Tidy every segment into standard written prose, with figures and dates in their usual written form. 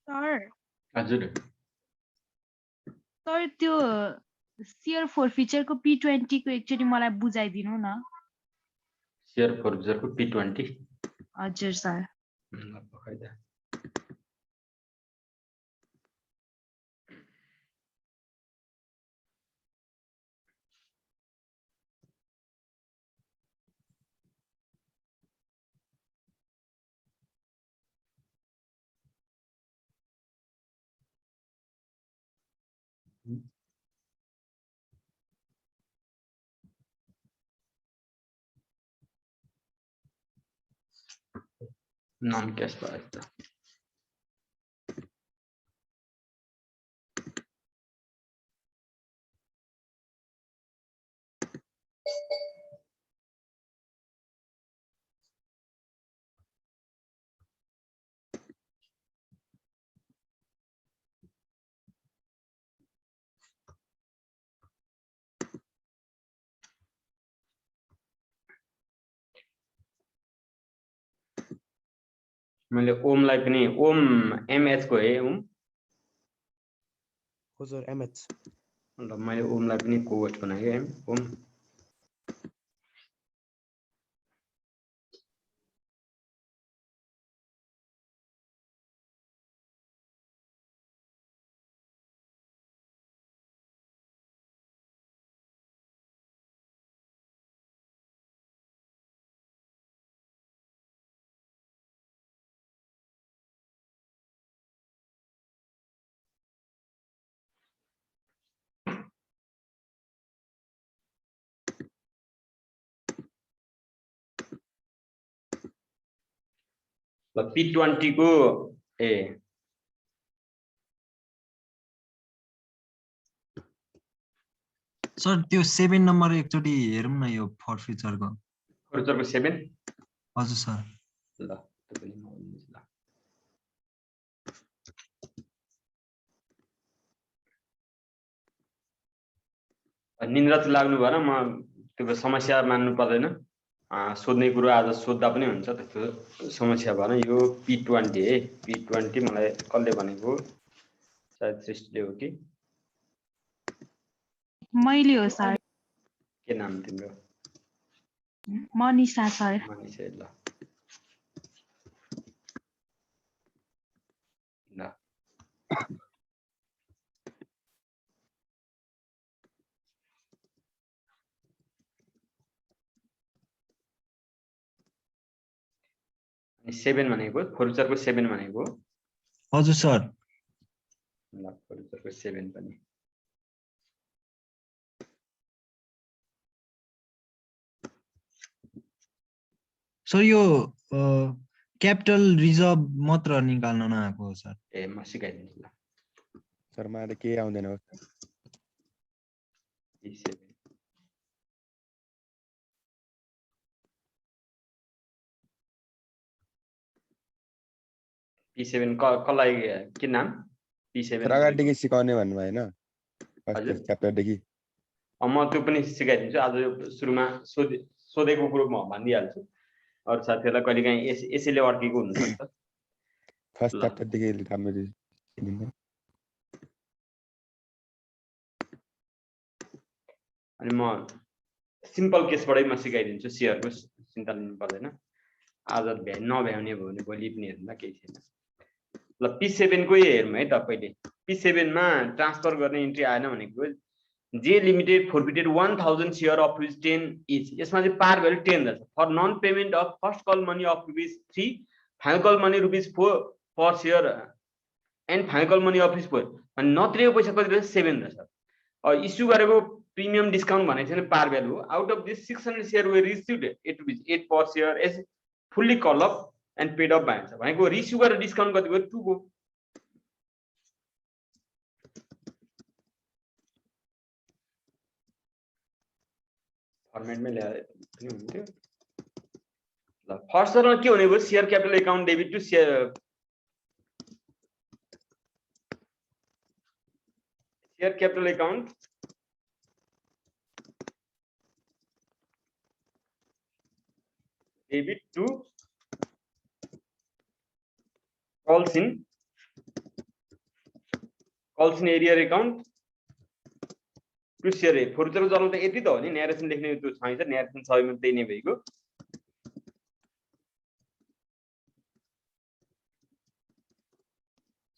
Sir हजुर sir त्यो share फोरफिचरको P20 को एकचोटि मलाई बुझाइदिनु न। शेयर फोरफिचरको P20 हजुर सर। पकाइदा नन क्याश भयो त मैले ओमलाई पनि ओम एमएच को है ओम हजुर एमएच अन्त मैले ओमलाई पनि कोवर्ट बनाएँ है ओम ल P20 को ए सर त्यो 7 नम्बर एकचोटि हेरौँ न यो फोरफिचरको। फोरफिचरको 7 हजुर सर। ल तपाईले भन्नुस् ल निन्द्रा चाहिँ लाग्नु भएन म त्यो समस्या मान्नु पर्दैन सोध्ने कुरो आज सोध्दा पनि हुन्छ त्यस्तो समस्या भएन यो P20 है P20 मलाई कसले भनेको सायद सृष्टिले हो कि मैले हो सर। के नाम तिम्रो मनिषा सर। मनिषा ल अनि 7 भनेको फोरफिचरको 7 भनेको हजुर सर। ल फोरफिचरको 7 पनि सर यो क्यापिटल रिजर्भ मात्र निकाल्न नआएको हो सर। ए म सिकाइदिन्छु ल सर मलाई के आउँदैन हो P7 P7 कसलाई के नाम P7 सर अगाडिदेखि सिकाउने भन्नु भएन हजुर फर्स्ट च्याप्टर देखि म त्यो पनि सिकाइदिन्छु आज यो सुरुमा सोधेको कुरो म भनिदिइहाल्छु अरू साथीहरूलाई कहिलेकाहीँ यसैले अड्केको हुनसक्छ फर्स्ट च्याप्टर देखि राम्ररी अनि म सिम्पल केसबाटै म सिकाइदिन्छु शेयरको चिन्ता लिनु पर्दैन आज नभ्याउने भयो भने भोलि पनि हेर्दा केही छैन ल P7 को हेरौँ है त पहिले P7 मा ट्रान्सफर गर्ने इन्ट्री आएन भनेको जे limited forfeited 1000 share of rupees 10 each यसमा चाहिँ पार भ्यालु 10 रहेछ for non payment of first call money of rupees 3 final call money rupees 4 per share and final call money of rupees 4 अनि नतिरेको पैसा कति रहेछ 7 रहेछ इस्यु गरेको प्रिमियम डिस्काउन्ट भनेको छैन par value out of this 600 share we received 8 rupees 8 per share as fully call up and paid up भन्छ भनेको रिसिभ गरेर डिस्काउन्ट कति भयो 2 को फर्मेटमै ल्याए पनि हुन्थ्यो ल फर्स्ट मा के हुने भयो share capital account debit to share capital account debit to calls in calls in arrear account to share a forfeiture journal त यति त हो नि न्यारेसन लेख्ने त्यो छैन न्यारेसन सबैमा त्यही नै भइगयो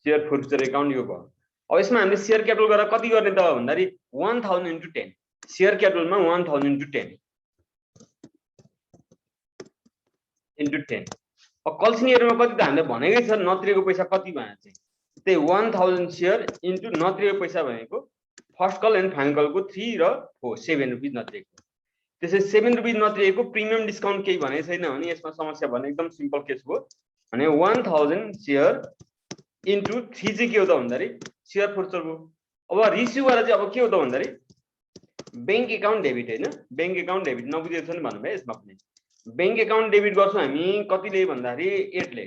सेयर फर्चर एकाउन्ट यो भयो अब यसमा हामीले सेयर क्यापिटल गरेर कति गर्ने त भन्दाखेरि 1000 into 10 सेयर क्यापिटलमा 1000 into 10 into 10 अब कल्स इन एरियरमा कति त हामीले भनेकै छ नत्रिएको पैसा कति भने चाहिँ त्यही 1000 सेयर इन्टु नत्रिएको पैसा भनेको फर्स्ट कल एन्ड फाइनल कलको 3 र 4 7 रुपैयाँ नत्रिएको त्यसै 7 रुपैयाँ नत्रिएको प्रिमियम डिस्काउन्ट केही भने छैन भने यसमा समस्या भने एकदम सिम्पल केस हो भने 1000 सेयर इन्टु 3 चाहिँ के हो त भन्दाखेरि सेयर फर्चर हो अब रिसिभ गरेर चाहिँ अब के हो त भन्दाखेरि बैंक एकाउन्ट डेबिट हैन बैंक एकाउन्ट डेबिट नबुझेको छ नि भन्नु भयो यसमा पनि बैंक एकाउन्ट डेबिट गर्छौं हामी कतिले भन्दाखेरि 8 ले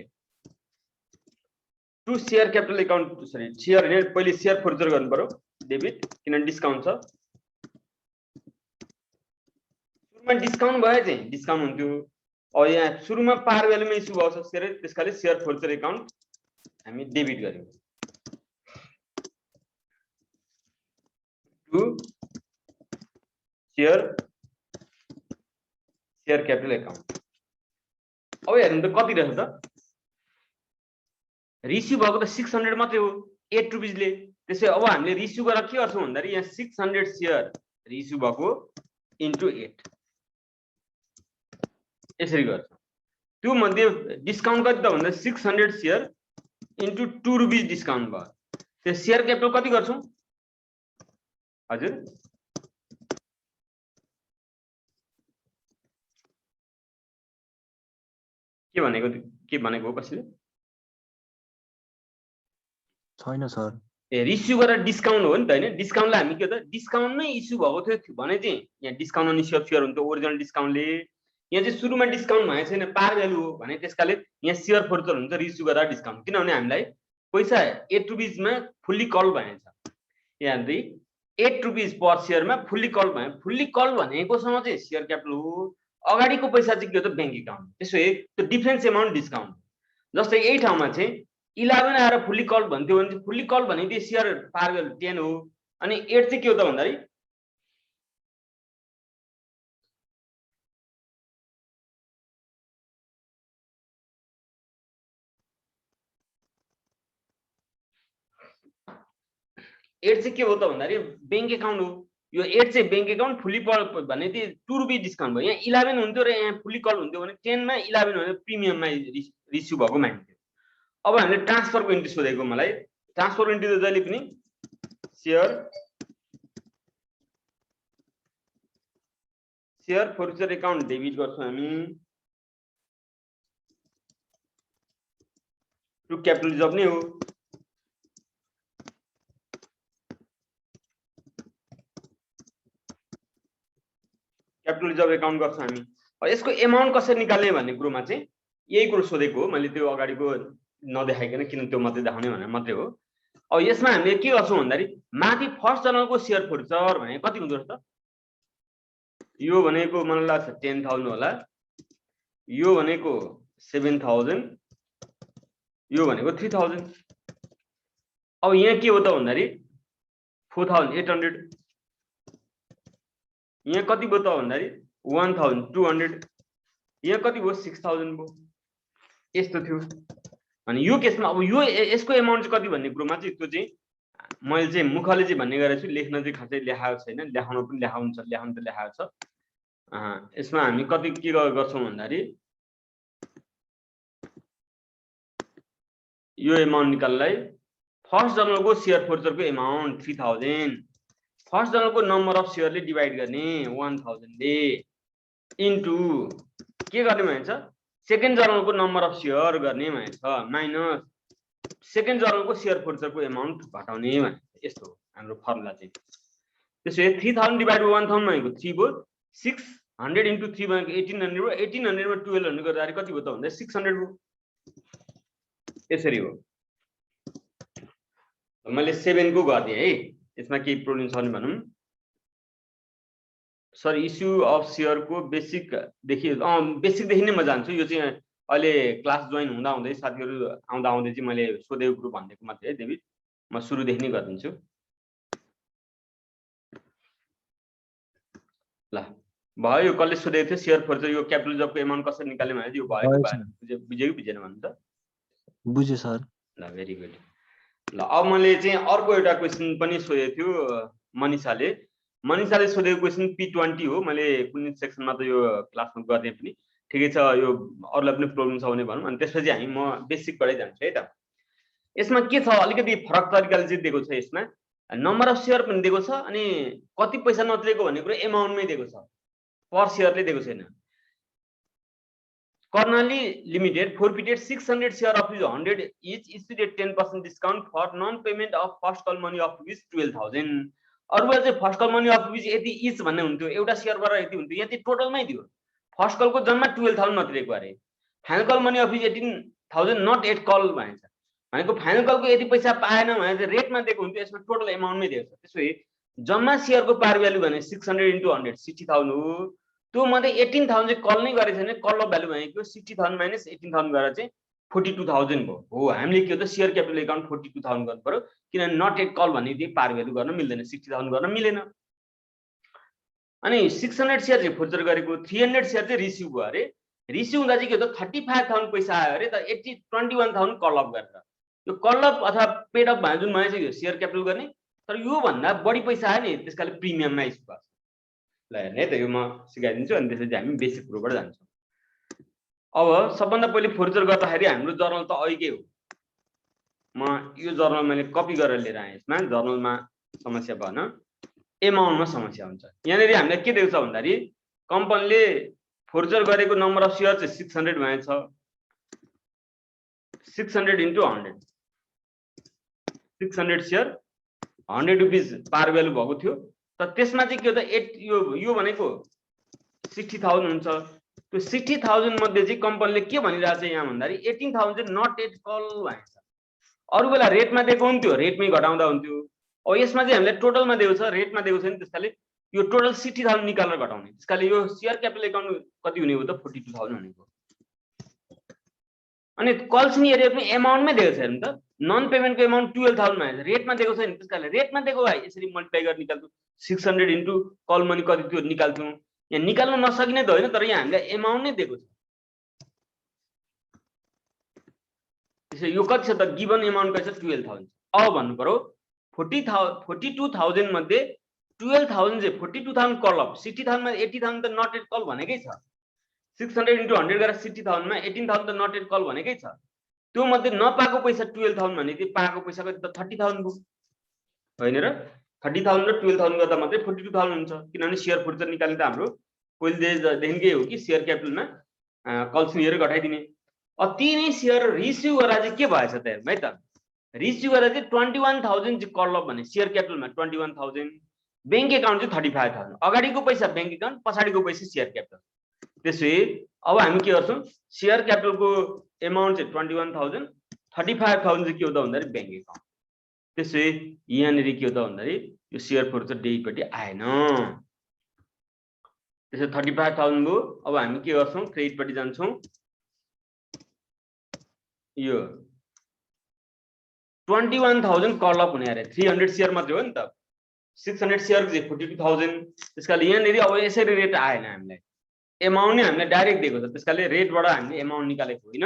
to share capital account sorry share हैन पहिले सेयर फर्चर गर्नु पर्यो डेबिट किन डिस्काउन्ट छ सुरुमा डिस्काउन्ट भयो चाहिँ डिस्काउन्ट हुन्थ्यो अब यहाँ सुरुमा पार भ्यालुमा इस्यु भएको छ त्यसकाले सेयर फर्चर एकाउन्ट हामी डेबिट गर्यौं टु सेयर क्यापिटल एकाउन्ट अब हेर्नु त कति रहेछ त रिसिभ भएको त 600 मात्रै हो 8 रुपैयाँले त्यसै अब हामीले रिसिभ गरेर के गर्छौं भन्दाखेरि यहाँ 600 सेयर रिसिभ भएको इन्टु 8 यसरी गर्छौं त्यो मध्ये डिस्काउन्ट कति त भन्दा 600 सेयर इन्टु 2 रुपैयाँ डिस्काउन्ट भयो त्यो सेयर क्यापिटल कति गर्छौं हजुर के भनेको कसैले छैन सर ए रिसिभ गरेर डिस्काउन्ट हो नि त हैन डिस्काउन्टलाई हामी के हो त डिस्काउन्टमै इस्यु भएको थियो भने चाहिँ यहाँ डिस्काउन्ट अनि सेयर हुन्छ ओरिजिनल डिस्काउन्टले यहाँ चाहिँ सुरुमा डिस्काउन्ट भएको छैन पार भ्यालु हो भने त्यसकाले यहाँ सेयर फर्चर हुन्छ रिसिभ गरेर डिस्काउन्ट किनभने हामीलाई पैसा 8 रुपैयाँमा फुल्ली कल भएको छ यहाँ 8 रुपैयाँ पर सेयरमा फुल्ली कल भयो फुल्ली कल भनेकोसँग चाहिँ सेयर क्यापिटल हो अगाडिको पैसा चाहिँ के हो त बैंक एकाउन्ट त्यसो भए त्यो डिफरेन्स एमाउन्ट डिस्काउन्ट जस्तै यही ठाउँमा चाहिँ 11 आएर फुल्ली कल भन्थ्यो भने चाहिँ फुल्ली कल भनेको त्यो सेयर पार भ्यालु 10 हो अनि 8 चाहिँ के हो त भन्दाखेरि एट चाहिँ के हो त भन्दाखेरि बैंक एकाउन्ट हो यो 8 चाहिँ बैंक एकाउन्ट फुल्ली कल भने चाहिँ 2 रुपैयाँ डिस्काउन्ट भयो यहाँ 11 हुन्थ्यो र यहाँ फुल्ली कल हुन्थ्यो भने 10 मा 11 भने प्रिमियममा रिसिभ भएको मान्थ्यो अब हामीले ट्रान्सफरको इन्ट्री सोधेको मलाई ट्रान्सफरको इन्ट्री त जहिले पनि सेयर फर्चर एकाउन्ट डेबिट गर्छौं हामी टु क्यापिटल रिजर्भ नै हो क्यापिटल रिजर्भ एकाउन्ट गर्छौं हामी अब यसको एमाउन्ट कसरी निकाल्ने भन्ने कुरोमा चाहिँ यही कुरो सोधेको हो मैले त्यो अगाडिको नदेखाइकन किन त्यो मात्रै देखाउने भनेर मात्रै हो अब यसमा हामीले के गर्छौं भन्दाखेरि माथि फर्स्ट जर्नलको सेयर फर्चर भने कति हुँदो रहेछ त यो भनेको मलाई लाग्छ 10000 होला यो भनेको 7000 यो भनेको 3000 अब यहाँ के हो त भन्दाखेरि 4800 यहाँ कति भयो त भन्दाखेरि 1200 यहाँ कति भयो 6000 भयो यस्तो थियो अनि यो केसमा अब यो यसको एमाउन्ट चाहिँ कति भन्ने कुरोमा चाहिँ त्यो चाहिँ मैले चाहिँ मुखले चाहिँ भन्ने गरेको छु लेख्न चाहिँ खासै लेखाएको छैन लेखाउन पनि लेखाउनु त लेखाएको छ यसमा हामी कति के गर्छौं भन्दाखेरि यो एमाउन्ट निकाल्नलाई फर्स्ट जर्नलको सेयर फर्चरको एमाउन्ट 3000 फर्स्ट जर्नलको नम्बर अफ सेयरले डिवाइड गर्ने 1000 ले इन्टु के गर्ने भन्छ सेकेन्ड जर्नलको नम्बर अफ सेयर गर्ने भन्छ माइनस सेकेन्ड जर्नलको सेयर फर्चरको एमाउन्ट घटाउने भन्छ यस्तो हो हाम्रो फर्मुला चाहिँ त्यसैले 3000 डिवाइड बाइ 1000 भनेको 3 भयो 600 इन्टु 3 भनेको 1800 भयो 1800 मा 1200 गर्दाखेरि कति भयो त भन्दा 600 भयो यसरी हो मैले 7 को गर्दिए है यसमा केही प्रब्लम छ नि भनौं सर इस्यु अफ सेयर को बेसिक देखि नै म जान्छु यो चाहिँ अहिले क्लास जोइन हुँदा हुँदै साथीहरु आउँदा आउँदै चाहिँ मैले सोधेको कुरो भन्नेको मात्रै है देवी म सुरुदेखि नै गरिदिन्छु ल भयो यो कसले सोधेको थियो शेयर फोर्चर यो क्यापिटल रिजर्भको एमाउन्ट कसरी निकाल्ने भने यो भयो कि भएन बुझ्यो कि बुझेन भन्नु त बुझ्यो सर ल भेरी गुड ल अब मैले चाहिँ अर्को एउटा क्वेशन पनि सोधेको थियो मनिषाले सोधेको क्वेशन P20 हो मैले कुनै सेक्सनमा त यो क्लासमा गर्ने पनि ठिकै छ यो अरूलाई पनि प्रब्लम छ भने भनौँ अनि त्यसपछि हामी म बेसिकबाटै जान्छु है त यसमा के छ अलिकति फरक तरिकाले चाहिँ दिएको छ यसमा नम्बर अफ शेयर पनि दिएको छ अनि कति पैसा नतिरेको भन्ने कुरा एमाउन्टमै दिएको छ पर शेयरले दिएको छैन Karnali limited forfeited 600 share of 100 each issued at 10% discount for non payment of first call money of rupees 12,000 अरूले चाहिँ first call money of rupees यति इच भन्ने हुन्थ्यो एउटा शेयरबाट यति हुन्थ्यो यहाँ चाहिँ टोटलमै दियो फर्स्ट कलको जम्मा 12,000 नतिरेको अरे final call money of 18,000 not at call भन्छ भनेको फाइनल कलको यति पैसा पाएन भने चाहिँ रेटमा दिएको हुन्थ्यो यसमा टोटल एमाउन्टमै दिएको छ त्यसो जम्मा शेयरको पार भ्यालु भने 600 into 100 60,000 हो त्यो मध्ये 18,000 चाहिँ कल नै गरेको छैन कल अफ भ्यालु भनेको 60,000 माइनस 18,000 गरेर चाहिँ 42,000 भयो हो हामीले के हो त शेयर क्यापिटल अकाउन्ट 42,000 गर्नु पर्यो किनभने नट एट कल भन्ने चाहिँ पार भ्यालु गर्न मिल्दैन 60,000 गर्न मिलेन अनि 600 शेयर चाहिँ फोर्चर गरेको 300 शेयर चाहिँ रिसिभ भयो अरे रिसिभ हुँदा चाहिँ के हो त 35,000 पैसा आयो अरे त 21,000 कल अफ गरेर यो कल अफ अथवा पेड अफ भने जुन मैले चाहिँ शेयर क्यापिटल गर्ने तर यो भन्दा बढी पैसा आयो नि त्यसकाले प्रिमियममा इस्यु भएको ल हेर्ने त यो म सिकाइदिन्छु अनि त्यसपछि हामी बेसिक कुरोबाट जान्छौँ अब सबभन्दा पहिले फोर्चर गर्दाखेरि हाम्रो जर्नल त अहिकै हो म यो जर्नल मैले कपी गरेर लिएर आएँ यसमा जर्नलमा समस्या भएन एमाउन्टमा समस्या हुन्छ यहाँनिर हामीलाई के दिएको छ भन्दाखेरि कम्पनीले फोर्चर गरेको नम्बर अफ शेयर चाहिँ 600 भनेछ 600 into 100 600 शेयर 100 रुपीस पार भ्यालु भएको थियो त त्यसमा चाहिँ के हो त यो भनेको 60,000 हुन्छ त्यो 60,000 मध्ये चाहिँ कम्पनीले के भनिरहेछ यहाँ भन्दाखेरि 18,000 चाहिँ नट एट कल भन्छ अरु बेला रेटमा दिएको हुन्थ्यो रेटमै घटाउँदा हुन्थ्यो अब यसमा चाहिँ हामीले टोटलमा दिएको छ रेटमा दिएको छ नि त्यसकाले यो टोटल 60,000 निकालेर घटाउने त्यसकाले यो शेयर क्यापिटल अकाउन्ट कति हुने हो त 42,000 भनेको अनि कल्सनी एरिया पनि एमाउन्टमै दिएको छ हेर्नु त नन पेमेन्टको एमाउन्ट 12,000 भएछ रेटमा दिएको छ नि त्यसकाले रेटमा दिएको भए यसरी मल्टिप्लाई गरेर निकाल्थ्यौ 600 into कल मनी कति थियो निकाल्थ्यौ यहाँ निकाल्न नसकिने त होइन तर यहाँ हामीले एमाउन्ट नै दिएको छ त्यसै यो कति छ त गिवन एमाउन्ट कति छ 12,000 अब भन्नु पर्यो 42,000 मध्ये 12,000 चाहिँ 42,000 कल अफ 60,000 मा 80,000 त नट एट कल भनेकै छ 600 into 100 गरेर 60,000 मा 18,000 त नट एट कल भनेकै छ त्यो मध्ये नपाएको पैसा 12,000 भने चाहिँ पाएको पैसा कति त 30,000 भयो हैन र 30,000 र 12,000 गर्दा मात्रै 42,000 हुन्छ किनभने शेयर फोर्चर निकाल्ने त हाम्रो पहिलेदेखिकै हो कि शेयर क्यापिटलमा कल्सनी हेरेर घटाइदिने अब ती नै शेयर रिसिभ गरेर चाहिँ के भएछ त हेर्नु है त रिसिभ गरेर चाहिँ 21,000 चाहिँ कल अफ भने शेयर क्यापिटलमा 21,000 बैंक एकाउन्ट चाहिँ 35,000 अगाडिको पैसा बैंक एकाउन्ट पछाडिको पैसा शेयर क्यापिटल त्यसै अब हामी के गर्छौं शेयर क्यापिटलको एमाउन्ट चाहिँ 21,000 35,000 चाहिँ के हो त भन्दाखेरि बैंक एकाउन्ट त्यसै यहाँनिर के हो त भन्दाखेरि यो शेयर फोर्चर डेबिटपट्टि आएन त्यसै 35,000 भयो अब हामी के गर्छौं क्रेडिटपट्टि जान्छौं यो 21,000 कल अफ हुने अरे 300 शेयर मात्रै हो नि त 600 शेयर चाहिँ 42,000 त्यसकाले यहाँनिर अब यसरी रेट आएन हामीलाई एमाउन्ट नै हामीले डाइरेक्ट दिएको छ त्यसकाले रेटबाट हामीले एमाउन्ट निकालेको होइन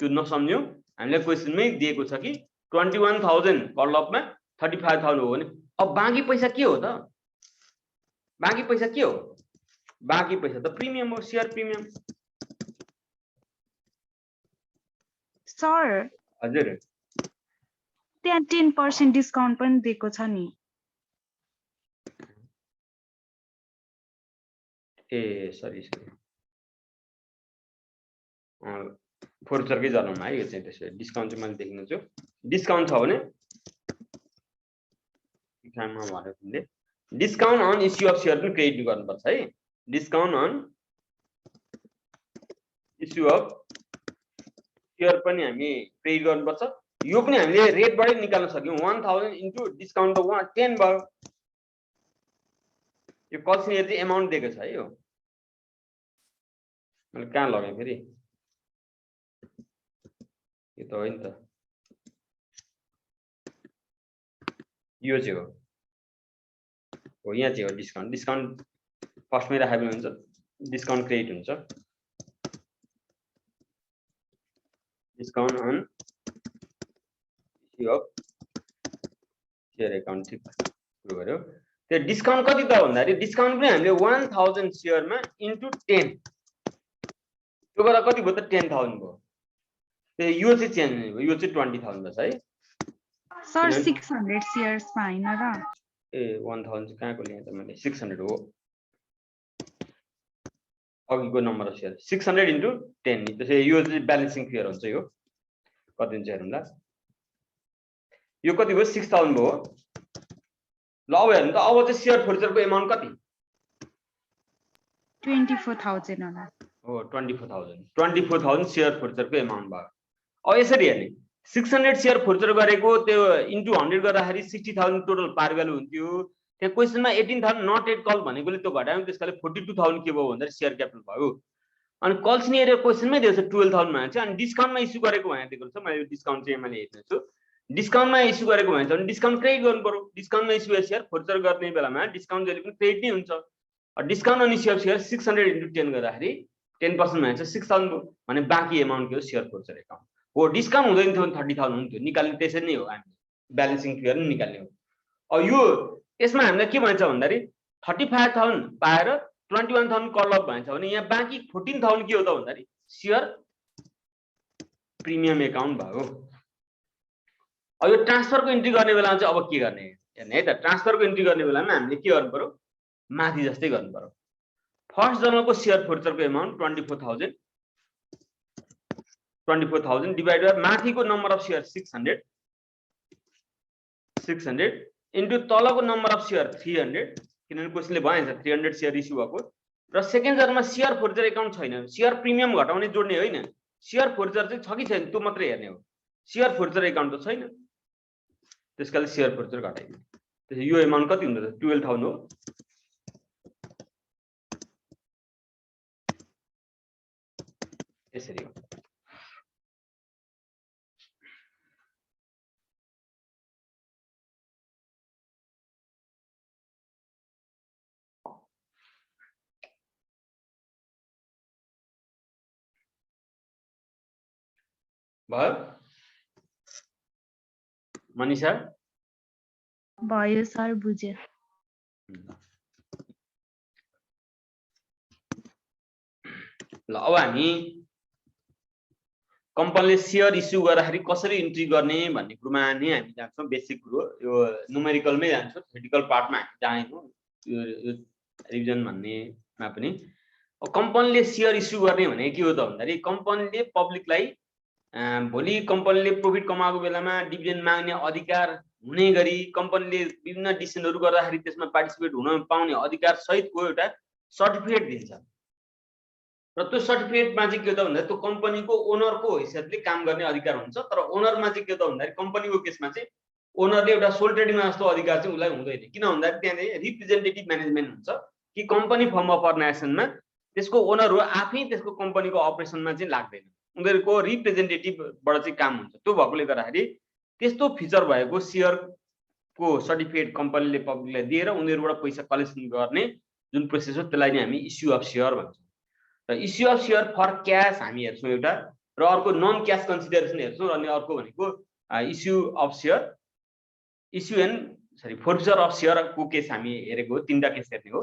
त्यो नसम्झ्यौ हामीले क्वेशनमै दिएको छ कि 21,000 कल अफमा 35,000 हो भने अब बाँकी पैसा के हो त बाँकी पैसा के हो बाँकी पैसा त प्रिमियम हो शेयर प्रिमियम सर हजुर त्यहाँ 10% डिस्काउन्ट पनि दिएको छ नि ए सरी फोर्चरकै जर्नलमा है यो चाहिँ त्यसो डिस्काउन्ट चाहिँ मैले देखिनु छु डिस्काउन्ट छ भने इक्जाममा भने तिमीले discount on issue of share पनि क्रेडिट गर्नुपर्छ है discount on issue of share पनि हामी क्रेडिट गर्नुपर्छ यो पनि हामीले रेटबाटै निकाल्न सक्यौं 1000 इन्टु डिस्काउन्ट त 10 भयो यो कल्सनी चाहिँ एमाउन्ट दिएको छ है यो मैले कहाँ लगाएँ फेरि यो त हो नि त यो चाहिँ हो यहाँ चाहिँ हो डिस्काउन्ट डिस्काउन्ट फर्स्टमै राखे पनि हुन्छ डिस्काउन्ट क्रेडिट हुन्छ discount on issue of share account ठीक सुरु गर्यो त्यो डिस्काउन्ट कति त भन्दाखेरि डिस्काउन्ट पनि हामीले 1000 सेयरमा इन्टु 10 त्यो गर्दा कति भयो त 10000 भयो त्यो यो चाहिँ चेन्ज भयो यो चाहिँ 20000 बस है सर 600 शेयर्समा हैन र ए 1000 कहाँको ल्याएँ त मैले 600 हो अघिको नम्बर अफ सेयर 600 इन्टु 10 नि त्यसै यो चाहिँ ब्यालेन्सिङ फियर हुन्छ यो कति हुन्छ हेरौँला यो कति भयो 6000 भयो ल अब हेर्नु त अब चाहिँ सेयर फोर्चरको एमाउन्ट कति 24000 होला हो 24000 सेयर फोर्चरको एमाउन्ट भयो अब यसरी हेर्ने 600 सेयर फोर्चर गरेको त्यो इन्टु 100 गर्दाखेरि 60000 टोटल पार भ्यालु हुन्थ्यो त्यहाँ क्वेसनमा 18000 नट एट कल भनेकोले त्यो घटायो त्यसकाले 42000 के भयो भन्दा सेयर क्यापिटल भयो अनि कल्स नि एरिया क्वेसनमै दिएको छ 12000 मा चाहिँ अनि डिस्काउन्टमा इस्यु गरेको भने दिएको छ मैले डिस्काउन्ट चाहिँ मैले हेर्नु छु डिस्काउन्टमा इस्यु गरेको भने चाहिँ डिस्काउन्ट क्रेडिट गर्नु पर्यो डिस्काउन्टमा इस्यु सेयर फोर्चर गर्ने बेलामा डिस्काउन्ट जहिले पनि क्रेडिट नै हुन्छ डिस्काउन्ट अनि इस्यु सेयर 600 इन्टु 10 गर्दाखेरि 10% मा चाहिँ 6000 भयो भने बाँकी एमाउन्ट के हो सेयर फोर्चर एकाउन्ट हो डिस्काउन्ट हुँदैन थियो भने 30000 हुन्थ्यो निकाल्ने त्यसरी नै हो हामी ब्यालेन्सिङ फियर नि निकाल्ने हो अब यो यसमा हामीलाई के भन्छ भन्दाखेरि 35000 पाएर 21000 कल अफ भन्छ भने यहाँ बाँकी 14000 के हो त भन्दाखेरि सेयर प्रिमियम एकाउन्ट भयो अब यो ट्रान्सफरको इन्ट्री गर्ने बेलामा चाहिँ अब के गर्ने हेर्ने है त ट्रान्सफरको इन्ट्री गर्ने बेलामा हामीले के गर्नु पर्यो माथि जस्तै गर्नु पर्यो फर्स्ट जर्नलको सेयर फोर्चरको एमाउन्ट 24000 डिवाइडेड बाइ माथिको नम्बर अफ सेयर 600 इन्टु तलको नम्बर अफ सेयर 300 किनभने क्वेसनले भन्छ 300 सेयर इस्यु भएको र सेकेन्ड जर्नलमा सेयर फोर्चर एकाउन्ट छैन सेयर प्रिमियम घटाउने जोड्ने होइन सेयर फोर्चर चाहिँ छ कि छैन त्यो मात्रै हेर्ने हो सेयर फोर्चर एकाउन्ट त छैन त्यसकाले सेयर फोर्चर घटाइदियो त्यसै यो एमाउन्ट कति हुन्छ त 12000 हो यसरी हो भयो मनिषा भयो सर बुझ्यो ल अब हामी कम्पनीले सेयर इस्यु गर्दाखेरि कसरी इन्ट्री गर्ने भन्ने कुरोमा नै हामी जान्छौँ बेसिक कुरो यो न्युमेरिकलमै जान्छौँ थ्योरिटिकल पार्टमा हामी जाँदैनौँ यो रिभिजन भन्नेमा पनि कम्पनीले सेयर इस्यु गर्ने भने के हो त भन्दाखेरि कम्पनीले पब्लिकलाई भोलि कम्पनीले प्रफिट कमाएको बेलामा डिभिडेन्ड माग्ने अधिकार हुने गरी कम्पनीले विभिन्न डिसिजनहरू गर्दाखेरि त्यसमा पार्टिसिपेट हुन पाउने अधिकार सहितको एउटा सर्टिफिकेट दिन्छ र त्यो सर्टिफिकेटमा चाहिँ के हो त भन्दा त्यो कम्पनीको ओनरको हैसियतले काम गर्ने अधिकार हुन्छ तर ओनरमा चाहिँ के हो त भन्दाखेरि कम्पनीको केसमा चाहिँ ओनरले एउटा सोल ट्रेडिङमा जस्तो अधिकार चाहिँ उसलाई हुँदैन किन भन्दाखेरि त्यहाँ चाहिँ रिप्रेजेन्टेटिभ म्यानेजमेन्ट हुन्छ कि कम्पनी फर्म अफ अर्गनाइजेसनमा त्यसको ओनरहरू आफै त्यसको कम्पनीको अपरेसनमा चाहिँ लाग्दैन उनीहरूको रिप्रेजेन्टेटिभबाट चाहिँ काम हुन्छ त्यो भएकोले गर्दाखेरि त्यस्तो फिचर भएको सेयरको सर्टिफिकेट कम्पनीले पब्लिकलाई दिएर उनीहरूबाट पैसा कलेक्सन गर्ने जुन प्रोसेस हो त्यसलाई नै हामी इस्यु अफ सेयर भन्छौँ र issue of share for cash हामी हेर्छौँ एउटा र अर्को नन क्यास कन्सिडरेसन हेर्छौँ अनि अर्को भनेको issue of share issue and forfeiture of सेयरको केस हामी हेरेको हो तीनटा केस हेर्ने हो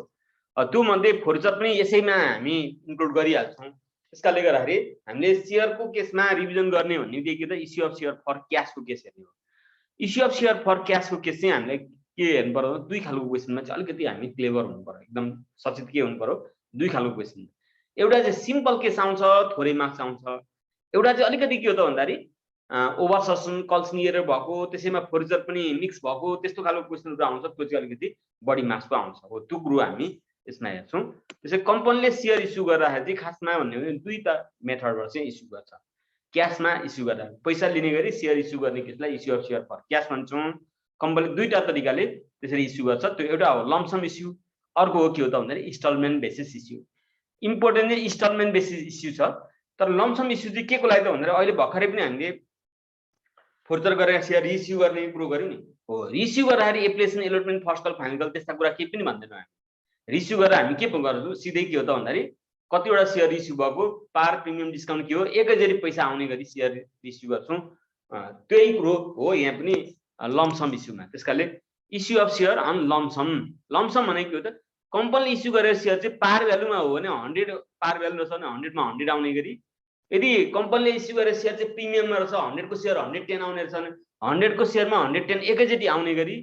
त्यो मध्ये फोर्चर पनि यसैमा हामी इन्क्लुड गरिहाल्छौँ त्यसकाले गर्दाखेरि हामीले सेयरको केसमा रिभिजन गर्ने भन्ने के त इस्यु अफ सेयर फर क्यासको केस हेर्ने हो इस्यु अफ सेयर फर क्यासको केस चाहिँ हामीलाई के हेर्नु पर्यो दुई खालको क्वेसनमा चाहिँ अलिकति हामी क्लेभर हुनु पर्यो एकदम सचेत के हुनु पर्यो दुई खालको क्वेसन एउटा चाहिँ सिम्पल केस आउँछ थोरै मार्क्स आउँछ एउटा चाहिँ अलिकति के हो त भन्दाखेरि ओभर ससन कल्सनियर भएको त्यसैमा फोर्चर पनि मिक्स भएको त्यस्तो खालको क्वेसनहरू आउँछ त्यो चाहिँ अलिकति बढी मार्क्सको आउँछ हो त्यो कुरो हामी यसमा हेर्छौँ त्यसै कम्पनीले सेयर इस्यु गर्दाखेरि चाहिँ खासमा भन्ने हो भने दुईटा मेथडबाट चाहिँ इस्यु गर्छ क्यासमा इस्यु गर्दा पैसा लिने गरी सेयर इस्यु गर्ने केसलाई issue of share for cash भन्छौँ कम्पनीले दुईटा तरिकाले त्यसरी इस्यु गर्छ त्यो एउटा हो लम्सम इस्यु अर्को हो के हो त भन्दाखेरि इन्स्टलमेन्ट बेसिस इस्यु इम्पोर्टेन्ट चाहिँ इन्स्टलमेन्ट बेसिस इस्यु छ तर लम्सम इस्यु चाहिँ के को लागि त भन्दाखेरि अहिले भर्खरै पनि हामीले फोर्चर गरेर सेयर रिइस्यु गर्ने कुरो गर्यो नि हो रिइस्यु गर्दाखेरि application allotment first call final call त्यस्ता कुरा केही पनि भन्दैनौँ हामी रिइस्यु गरेर हामी के गर्छौँ सिधै के हो त भन्दाखेरि कतिवटा सेयर रिइस्यु भएको पार प्रिमियम डिस्काउन्ट के हो एकैचोटि पैसा आउने गरी सेयर रिइस्यु गर्छौँ त्यही कुरो हो यहाँ पनि लमसम इस्युमा त्यसकारणले issue of share on lump sum भनेको के हो त कम्पनीले इस्यु गरेर सेयर चाहिँ पार भ्यालुमा हो भने 100 पार भ्यालु रहेछ भने 100 मा 100 आउने गरी यदि कम्पनीले इस्यु गरेर सेयर चाहिँ प्रिमियममा रहेछ 100 को सेयर 110 आउने रहेछ भने 100 को सेयरमा 110 एकैचोटि आउने गरी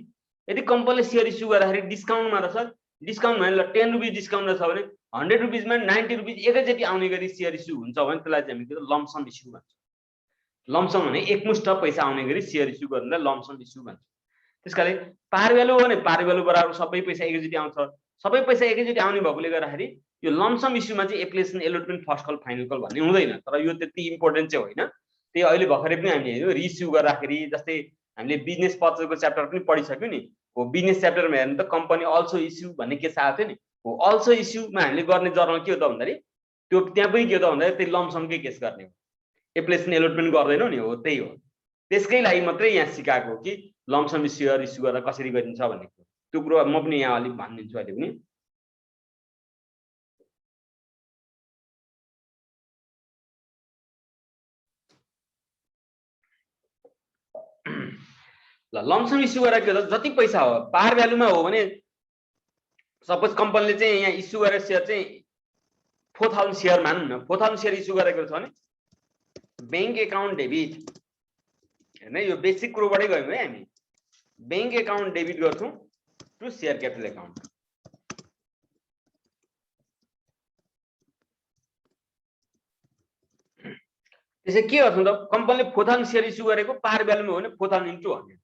यदि कम्पनीले सेयर इस्यु गर्दाखेरि डिस्काउन्टमा रहेछ डिस्काउन्ट भने 10 रुपैयाँ डिस्काउन्ट रहेछ भने 100 रुपैयाँमा 90 रुपैयाँ एकैचोटि आउने गरी सेयर इस्यु हुन्छ भने त्यसलाई चाहिँ हामी के लमसम इस्यु भन्छौँ लमसम भने एकमुष्ट पैसा आउने गरी सेयर इस्यु गर्नुलाई लमसम इस्यु भन्छ त्यसकाले पार भ्यालु हो भने पार भ्यालु बराबर सबै पैसा एकैचोटि आउँछ सबै पैसा एकैचोटि आउने भएकोले गर्दाखेरि यो लमसम इस्युमा चाहिँ application allotment first call final call भन्ने हुँदैन तर यो त्यति इम्पोर्टेन्ट चाहिँ होइन त्यही अहिले भर्खरै पनि हामीले हेर्यो रिइस्यु गर्दाखेरि जस्तै हामीले बिजनेस पर्चेजको च्याप्टर पनि पढिसक्यो नि हो बिजनेस च्याप्टरमा हेर्नु त कम्पनी अल्सो इस्यु भन्ने केस आएको थियो नि हो अल्सो इस्युमा हामीले गर्ने जर्नल के हो त भन्दाखेरि त्यो त्यहाँ पनि के हो त भन्दाखेरि त्यही लमसमकै केस गर्ने हो एप्लिकेसन एलोटमेन्ट गर्दैनौ नि हो त्यही हो त्यसकै लागि मात्रै यहाँ सिकाएको कि लमसम सेयर इस्यु गर्दा कसरी गरिन्छ भन्ने त्यो कुरो म पनि यहाँ अलिक भनिदिन्छु अहिले पनि ल लमसम इस्यु गरेर के हो जति पैसा हो पार भ्यालुमा हो भने सपोज कम्पनीले चाहिँ यहाँ इस्यु गरेर सेयर चाहिँ 4000 सेयर मानौँ न 4000 सेयर इस्यु गरेको छ भने बैंक एकाउन्ट डेबिट हैन यो बेसिक कुरोबाटै गयौँ है हामी बैंक एकाउन्ट डेबिट गर्छौं टु शेयर क्यापिटल एकाउन्ट त्यसै के गर्छौं त कम्पनीले 4000 सेयर इस्यु गरेको पार भ्यालुमा हो भने 4000 इन्टु 100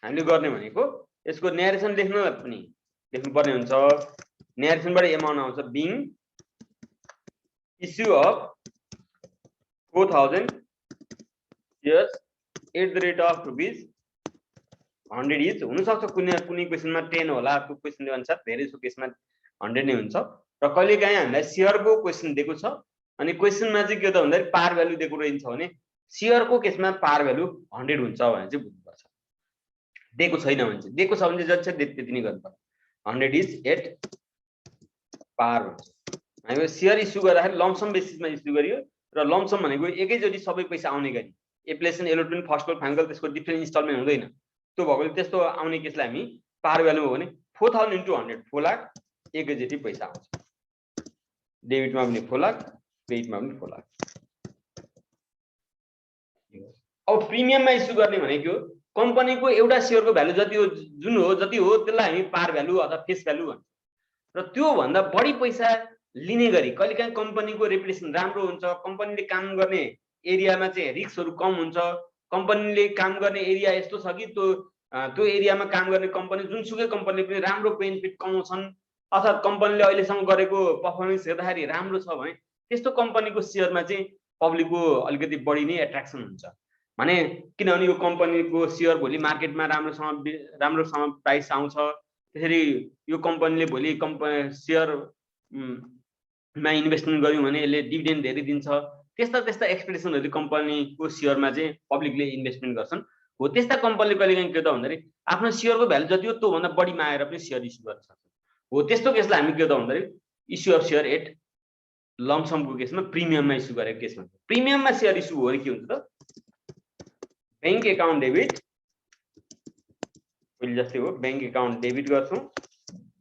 हामीले गर्ने भनेको यसको न्यारेसन लेख्न पनि लेख्नु पर्ने हुन्छ न्यारेसनबाट एमाउन्ट आउँछ being issue of 4000 shares at the rate of rupees 100 each हुन सक्छ कुनै क्वेशनमा 10 होला त्यो क्वेशनले अनुसार धेरै सो केसमा 100 नै हुन्छ र कहिलेकाहीँ हामीलाई शेयरको क्वेशन दिएको छ अनि क्वेशनमा चाहिँ के त भन्दा पार भ्यालु दिएको रहन्छ भने शेयरको केसमा पार भ्यालु 100 हुन्छ भने चाहिँ बुझ्नुपर्छ दिएको छैन भने चाहिँ दिएको छ भने जति छ त्यति नै गर्नुपर्छ 100 इज एट पार हुन्छ हामी शेयर इस्यु गर्दाखेरि लमसम बेसिसमा इस्यु गरियो र लमसम भनेको एकैचोटि सबै पैसा आउने गरी application allotment first call final त्यसको डिफरेन्ट इन्स्टलमेन्ट हुँदैन त्यो भएकोले त्यस्तो आउने केसलाई हामी पार भ्यालु हो भने 4000 इन्टु 100 4 लाख एकैचोटि पैसा आउँछ डेबिटमा पनि 4 लाख क्रेडिटमा पनि 4 लाख अब प्रिमियममा इस्यु गर्ने भनेको कम्पनीको एउटा शेयरको भ्यालु जति हो जुन हो जति हो त्यसलाई हामी पार भ्यालु अथवा फेस भ्यालु भन्छौँ र त्यो भन्दा बढी पैसा लिने गरी कहिलेकाहीँ कम्पनीको रेपुटेसन राम्रो हुन्छ कम्पनीले काम गर्ने एरियामा चाहिँ रिस्कहरु कम हुन्छ कम्पनीले काम गर्ने एरिया यस्तो छ कि त्यो एरियामा काम गर्ने कम्पनी जुनसुकै कम्पनीले पनि राम्रो बेनिफिट कमाउँछन् अथवा कम्पनीले अहिलेसम्म गरेको परफर्मेन्स हेर्दाखेरि राम्रो छ भने त्यस्तो कम्पनीको शेयरमा चाहिँ पब्लिकको अलिकति बढी नै एट्र्याक्सन हुन्छ माने किनभने यो कम्पनीको शेयर भोलि मार्केटमा राम्रोसँग प्राइस आउँछ त्यसरी यो कम्पनीले भोलि शेयर मा इन्भेस्टमेन्ट गर्यौं भने यसले डिभिडेन्ड धेरै दिन्छ त्यस्ता एक्सपेक्टेसनहरु कम्पनीको शेयरमा चाहिँ पब्लिकले इन्भेस्टमेन्ट गर्छन् हो त्यस्ता कम्पनीले कहिलेकाहीँ के त भन्दाखेरि आफ्नो शेयरको भ्यालु जति हो त्यो भन्दा बढी मागेर पनि शेयर इस्यु गर्न सक्छ हो त्यस्तो केसलाई हामी के त भन्दाखेरि इस्यु अफ शेयर एट लमसमको केसमा प्रिमियममा इस्यु गरेको केसमा प्रिमियममा शेयर इस्यु हो भने के हुन्छ त बैंक एकाउन्ट डेबिट पहिले जस्तै हो बैंक एकाउन्ट डेबिट गर्छौं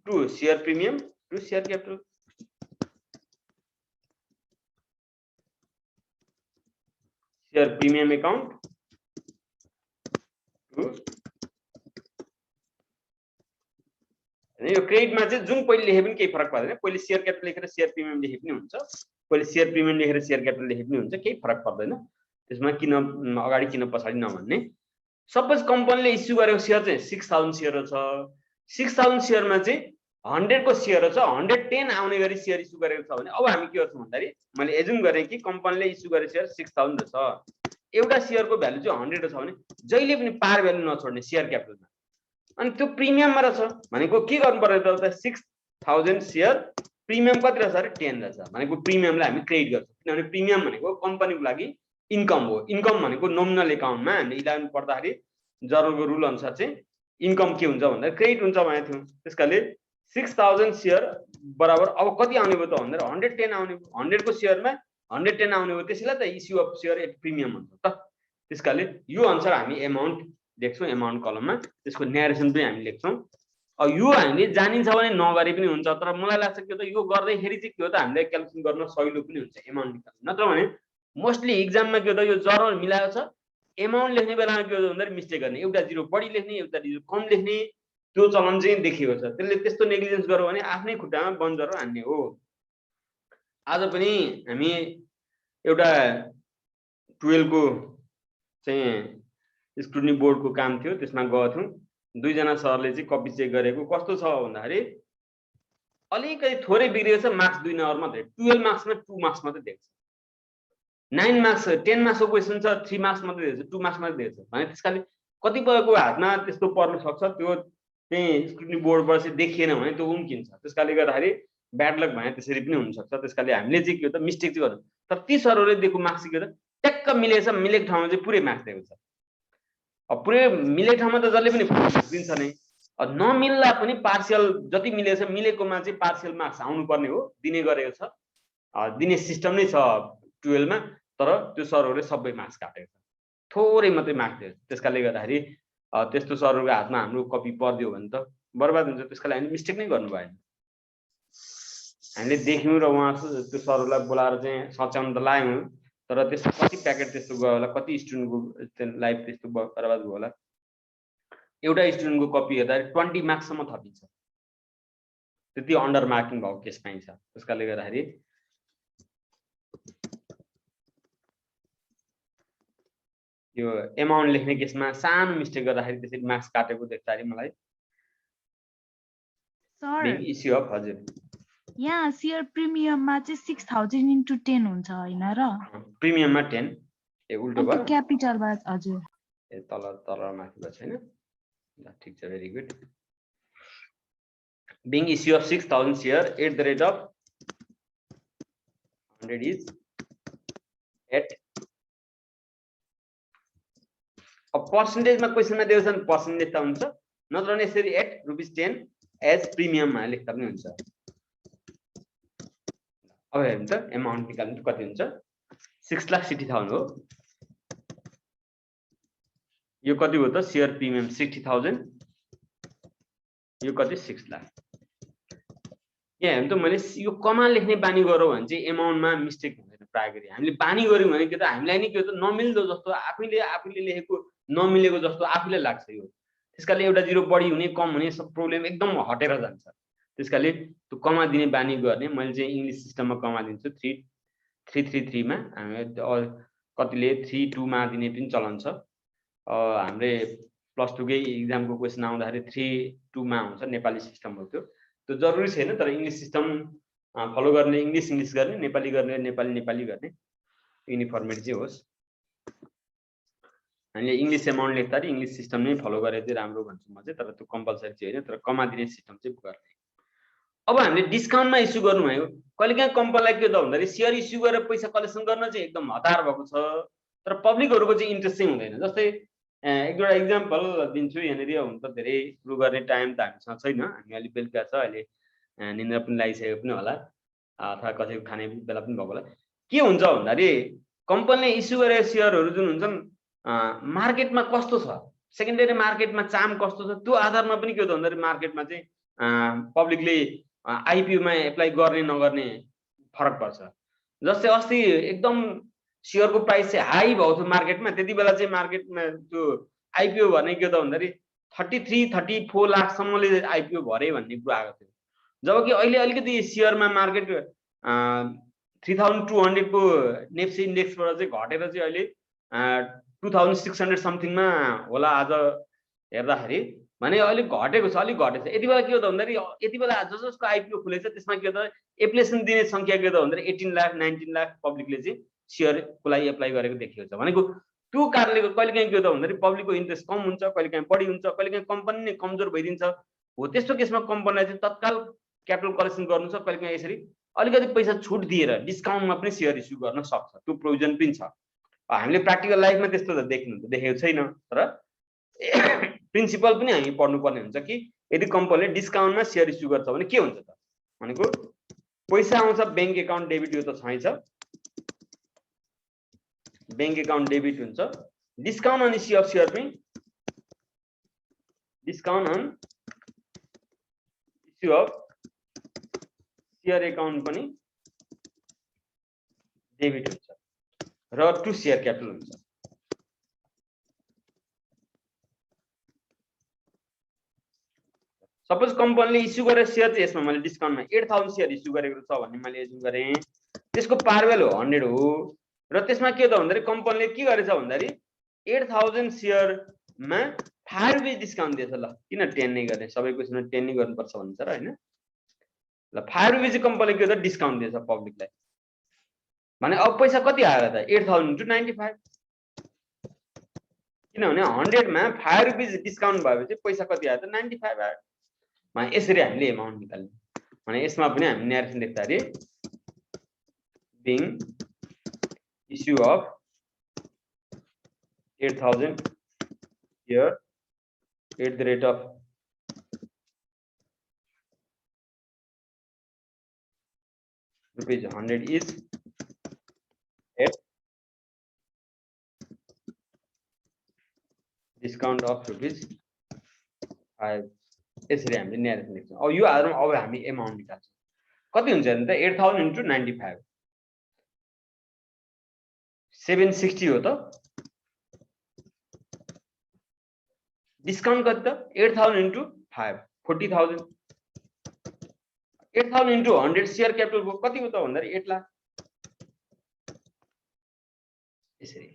to share premium to share capital share premium account to यो क्रेडिटमा चाहिँ जुन पहिले लेखे पनि केही फरक पर्दैन पहिले शेयर क्यापिटल लेखेर शेयर प्रिमियम लेखे पनि हुन्छ पहिले शेयर प्रिमियम लेखेर शेयर क्यापिटल लेखे पनि हुन्छ केही फरक पर्दैन त्यसमा किन अगाडि किन पछाडी नभन्ने सपोज कम्पनीले इस्यु गरेको शेयर चाहिँ 6000 शेयर छ 6000 शेयरमा चाहिँ 100 को शेयर छ 110 आउने गरी शेयर इस्यु गरेको छ भने अब हामी के गर्छौं भन्दाखेरि मैले एजुम गरे कि कम्पनीले इस्यु गरेको शेयर 6000 छ एउटा शेयरको भ्यालु चाहिँ 100 छ भने जहिले पनि पार भ्यालु नछोड्ने शेयर क्यापिटलमा अनि त्यो प्रिमियममा रहेछ भनेको के गर्नु पर्यो त 6000 शेयर प्रिमियम कति रहेछ अरे 10 रहेछ भनेको प्रिमियमलाई हामी क्रेडिट गर्छौं किनभने प्रिमियम भनेको कम्पनीको लागि इन्कम हो। इन्कम भनेको नोमिनल एकाउन्टमा हामीले 11 पढ्दाखेरि जर्नलको रुल अनुसार चाहिँ इन्कम के हुन्छ भन्दा क्रेडिट हुन्छ भनेको थियौँ। त्यसकाले 6000 सेयर बराबर अब कति आउने भयो त भन्दा 110 आउने भयो। 100 को सेयरमा 110 आउने भयो, त्यसैलाई त issue of share at premium भन्छ त। त्यसकाले यो अनुसार हामी एमाउन्ट लेख्छौँ एमाउन्ट कलममा, त्यसको न्यारेसन पनि हामी लेख्छौँ। अब यो हामीले जानिन्छ भने नगरे पनि हुन्छ, तर मलाई लाग्छ के त यो गर्दैखेरि चाहिँ के हो त हामीले क्याल्कुलेसन गर्न सजिलो पनि हुन्छ एमाउन्ट निकाल्नु। नत्र भने मोस्टली एक्जाममा के हो त यो जर्नल मिलाएको छ, एमाउन्ट लेख्ने बेलामा के हो भन्दा मिस्टेक गर्ने, एउटा जिरो बढी लेख्ने एउटा जिरो कम लेख्ने, त्यो चलन चाहिँ देखिएको छ। त्यसले त्यस्तो नेग्लिजेन्स गर्यो भने आफ्नै खुट्टामा बन्जरो हान्ने हो। आज पनि हामी एउटा 12 को चाहिँ स्क्रुटनी बोर्डको काम थियो, त्यसमा गएको थियौँ। दुईजना सरले चाहिँ कपी चेक गरेको कस्तो छ भन्दाखेरि अलिकति थोरै बिग्रेको छ, मार्क्स 2 नम्बर मात्रै, 12 मार्क्समा 2 मार्क्स मात्रै दिएको छ। 9 मार्क्स 10 मार्क्सको क्वेसन छ, 3 मार्क्स मात्रै दिएको छ, 2 मार्क्स मात्रै दिएको छ भने त्यसकाले कतिपयको हातमा त्यस्तो पर्न सक्छ, त्यो चाहिँ स्क्रुटनी बोर्डबाट चाहिँ देखिएन भने त्यो उम्किन्छ। त्यसकाले गर्दाखेरि ब्याड लक भने त्यसरी पनि हुनसक्छ। त्यसकाले हामीले चाहिँ के हो त मिस्टेक चाहिँ गर्नु, तर ती सरहरूले दिएको मार्क्स के हो त ट्याक्क मिलेछ, मिलेको ठाउँमा चाहिँ पुरै मार्क्स दिएको छ। अब पुरै मिलेको ठाउँमा त जसले पनि मार्क्स दिन्छ नै, नमिल्दा पनि पार्सियल जति मिलेछ मिलेकोमा चाहिँ पार्सियल मार्क्स आउनुपर्ने हो, दिने गरेको छ, दिने सिस्टम नै छ 12 मा। तर त्यो सरहरूले सबै मार्क्स काटेको छ, थोरै मात्रै मार्क्स दिएको छ। त्यसकाले गर्दाखेरि त्यस्तो सरहरूको हातमा हाम्रो कपी पर्दियो भने त बर्बाद हुन्छ। त्यसकाले हामीले मिस्टेक नै गर्नु भएन। हामीले देख्यौँ र उहाँ त्यो सरहरूलाई बोलाएर चाहिँ सच्याउन त लायौँ, तर त्यस्तो कति प्याकेट त्यस्तो गयो होला, कति स्टुडेन्टको लाइफ त्यस्तो बर्बाद भयो होला। एउटा स्टुडेन्टको कपी हेर्दा 20 मार्क्ससम्म थपिन्छ, त्यति अन्डर मार्किङ भएको केस पाइन्छ। त्यसकाले गर्दाखेरि यो एमाउन्ट लेख्ने केसमा सानो मिस्टेक गर्दाखेरि त्यसरी मार्क्स काटेको देख्दाखेरि मलाई सर इस्यु अफ हजुर यहाँ सेयर प्रिमियममा चाहिँ 6000 into 10 हुन्छ हैन र? प्रिमियममा 10 ए उल्टो भयो क्यापिटलमा हजुर ए तल तल माथि भयो छैन ल ठीक छ very good being issue of 6000 share at the rate of 100 is at a percentage मा क्वेशनमा दिएको छ पर्सेन्टेज त हुन्छ नत्र भने यसरी at ₹10 as premium मा लेख्दा पनि हुन्छ। अब हेर्नु त अमाउन्ट निकाल्नु कति हुन्छ 6,60,000 हो। यो कति हो त शेयर प्रिमियम 60,000 यो कति 6 लाख। यहाँ हेर्नु त मैले यो कमा लेख्ने बानी गरौँ भने चाहिँ अमाउन्टमा मिस्टेक हुँदैन प्राय गरी। हामीले बानी गर्यौं भने के त हामीलाई नि के त नमिल्दो जस्तो आफैले लेखेको नमिलेको जस्तो आफैले लाग्छ यो। त्यसकाले एउटा जिरो बढी हुने कम हुने सब प्रब्लम एकदम हटेर जान्छ। त्यसकाले त्यो कमा दिने बानी गर्ने मैले चाहिँ इंग्लिश सिस्टममा कमा दिन्छु 333 मा हामी कतिले 32 मा दिने पनि चलन छ। हामीले प्लस 2 कै एक्जामको क्वेशन आउँदाखेरि 32 मा हुन्छ नेपाली सिस्टम हो त्यो जरुरी छैन तर इंग्लिश सिस्टम फलो गर्ने इंग्लिश गर्ने नेपाली गर्ने नेपाली गर्ने युनिफर्मिटी चाहिँ होस्। हामीले इंग्लिश अमाउन्ट लेख्दा इंग्लिश सिस्टम नै फलो गरे चाहिँ राम्रो भन्छु म चाहिँ तर त्यो कम्पलसरी चाहिँ हैन तर कमा दिने सिस्टम चाहिँ गर्ने। अब हामीले डिस्काउन्टमा इस्यु गर्नु भयो कहिलेकाहीँ कम्पनीलाई के त भन्दाखेरि शेयर इस्यु गरेर पैसा कलेक्सन गर्न चाहिँ एकदम हतार भएको छ तर पब्लिकहरुको चाहिँ इन्ट्रेस्ट चाहिँ हुँदैन। जस्तै एक दुईटा एक्जाम्पल दिन्छु यहाँनेरि हुन त धेरै सुरु गर्ने टाइम त हामीसँग छैन हामी अलि बेलुका छ अहिले निन्द्रा पनि लागिसकेको पनि होला अथवा कसैको खाने बेला पनि भएको होला। के हुन्छ भन्दाखेरि कम्पनीले इस्यु गरेको शेयरहरु जुन हुन्छन् मार्केटमा कस्तो छ सेकेन्डरी मार्केटमा चाम कस्तो छ त्यो आधारमा पनि के हो त भन्दाखेरि मार्केटमा चाहिँ पब्लिकले आईपीओ मा एप्लाई गर्ने नगर्ने फरक पर्छ। जस्तै अस्ति एकदम शेयर को प्राइस चाहिँ हाई भएको थियो मार्केटमा त्यति बेला चाहिँ मार्केटमा त्यो आईपीओ भन्ने के हो त भन्दाखेरि 33-34 लाख सम्मले आईपीओ भरे भन्ने कुरा आएको थियो। जबकि अहिले अलिकति शेयरमा मार्केट 3200 को नेप्सी इन्डेक्सबाट चाहिँ घटेर चाहिँ अहिले 2600 समथिङमा होला आज हेर्दाखेरि भने अलि घटेको छ अलि घटेछ। यति बेला के हो त भन्दाखेरि यति बेला जसको आईपीओ खुलेछ त्यसमा के हो त एप्लिकेसन दिने संख्या के हो त भन्दाखेरि 18 लाख 19 लाख पब्लिकले चाहिँ शेयरको लागि एप्लाई गरेको देखिएको छ। भनेको त्यो कारणले कहिलेकाहीँ के हो त भन्दाखेरि पब्लिकको इन्ट्रेस्ट कम हुन्छ कहिलेकाहीँ बढी हुन्छ कहिलेकाहीँ कम्पनी नै कमजोर भइदिन्छ हो। त्यस्तो केसमा कम्पनीलाई चाहिँ तत्काल क्यापिटल कलेक्सन गर्नु छ कहिलेकाहीँ यसरी अलिकति पैसा छुट दिएर डिस्काउन्टमा पनि शेयर इस्यु गर्न सक्छ त्यो प्रोभिजन पनि छ। हामीले प्र्याक्टिकल लाइफमा त्यस्तो त देखेको छैन, तर प्रिन्सिपल पनि हामी पढ्नुपर्ने हुन्छ कि यदि कम्पनीले डिस्काउन्टमा सेयर इस्यु गर्छ भने के हुन्छ त भनेको पैसा आउँछ बैंक एकाउन्ट डेबिट, यो त छँदैछ, बैंक एकाउन्ट डेबिट हुन्छ, discount on issue of share पनि discount on issue of share account पनि डेबिट हुन्छ र टु सेयर क्यापिटल हुन्छ। सपोज कम्पनीले इस्यु गरेर सेयर चाहिँ यसमा मैले डिस्काउन्टमा 8000 सेयर इस्यु गरेको छ भन्ने मैले एज्युम गरेँ, त्यसको पार भ्यालु 100 हो र त्यसमा के त भन्दाखेरि कम्पनीले के गरेछ भन्दाखेरि 8000 सेयरमा 5 रुपैयाँ डिस्काउन्ट दिएछ। ल किन 10 नै गर्ने, सबै क्वेसनमा 10 नै गर्नुपर्छ भन्छ र हैन। ल 5 रुपैयाँ चाहिँ कम्पनीले के त डिस्काउन्ट दिएछ पब्लिकलाई भने अब पैसा कति आयो त 8000 * 95, किनभने 100 मा 5 रुपैयाँ डिस्काउन्ट भएपछि पैसा कति आयो त 95 आयो। यसरी हामीले एमाउन्ट निकाल्ने भने यसमा पनि हामी न्यारेसन लेख्दाखेरि being issue of 8000 here at the rate of ₹100 is at discount of ₹5। यसरी हामीले न्यारेसन लेख्छौँ। अब यो आधारमा अब हामी एमाउन्ट निकाल्छौँ। कति हुन्छ भने त 8000 * 95 760 हो त। डिस्काउन्ट कति त 8000 * 5 40000। 8000 * 100 सेयर क्यापिटल कति हो त भन्दाखेरि 8 लाख। यसरी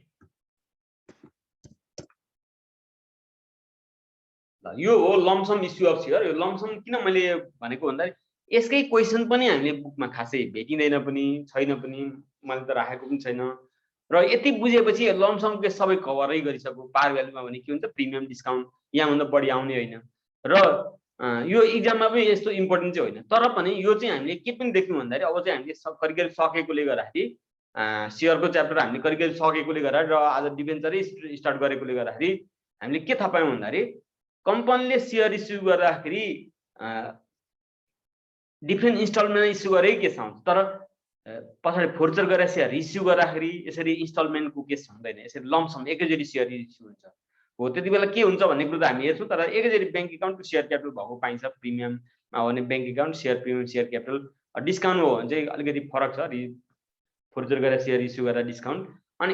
ल यो हो लमसम इस्यु अफ सेयर। यो लमसम किन मैले भनेको भन्दाखेरि यसकै क्वेसन पनि हामीले बुकमा खासै भेटिँदैन पनि छैन पनि, मैले त राखेको पनि छैन र यति बुझेपछि लमसमको सबै कभरै गरिसक्यो। पार भ्यालुमा भने के हुन्छ प्रिमियम डिस्काउन्ट यहाँभन्दा बढी आउने होइन र यो इक्जाममा पनि यस्तो इम्पोर्टेन्ट चाहिँ होइन, तर पनि यो चाहिँ हामीले के पनि देख्यौँ भन्दाखेरि अब चाहिँ हामीले करिब सकेकोले गर्दाखेरि सेयरको च्याप्टर हामीले करिब सकेकोले गर्दा र आज डिबेन्चरै स्टार्ट गरेकोले गर्दाखेरि हामीले के थाहा पायौँ भन्दाखेरि कम्पनीले सेयर इस्यु गर्दाखेरि डिफ्रेन्ट इन्स्टलमेन्ट इस्यु गरेकै केस आउँछ, तर पछाडि फोर्चर गरेर सेयर इस्यु गर्दाखेरि यसरी इन्स्टलमेन्टको केस हुँदैन, यसरी लमसम एकैचोटि सेयर इस्यु हुन्छ। हो त्यति बेला के हुन्छ भन्ने कुरो त हामी हेर्छौँ, तर एकैचोटि bank account to share capital भएको पाइन्छ। प्रिमियममा हो भने bank account share premium share capital, discount हो भने चाहिँ अलिकति फरक छ, फोर्चर गरेर सेयर इस्यु गरेर डिस्काउन्ट। अनि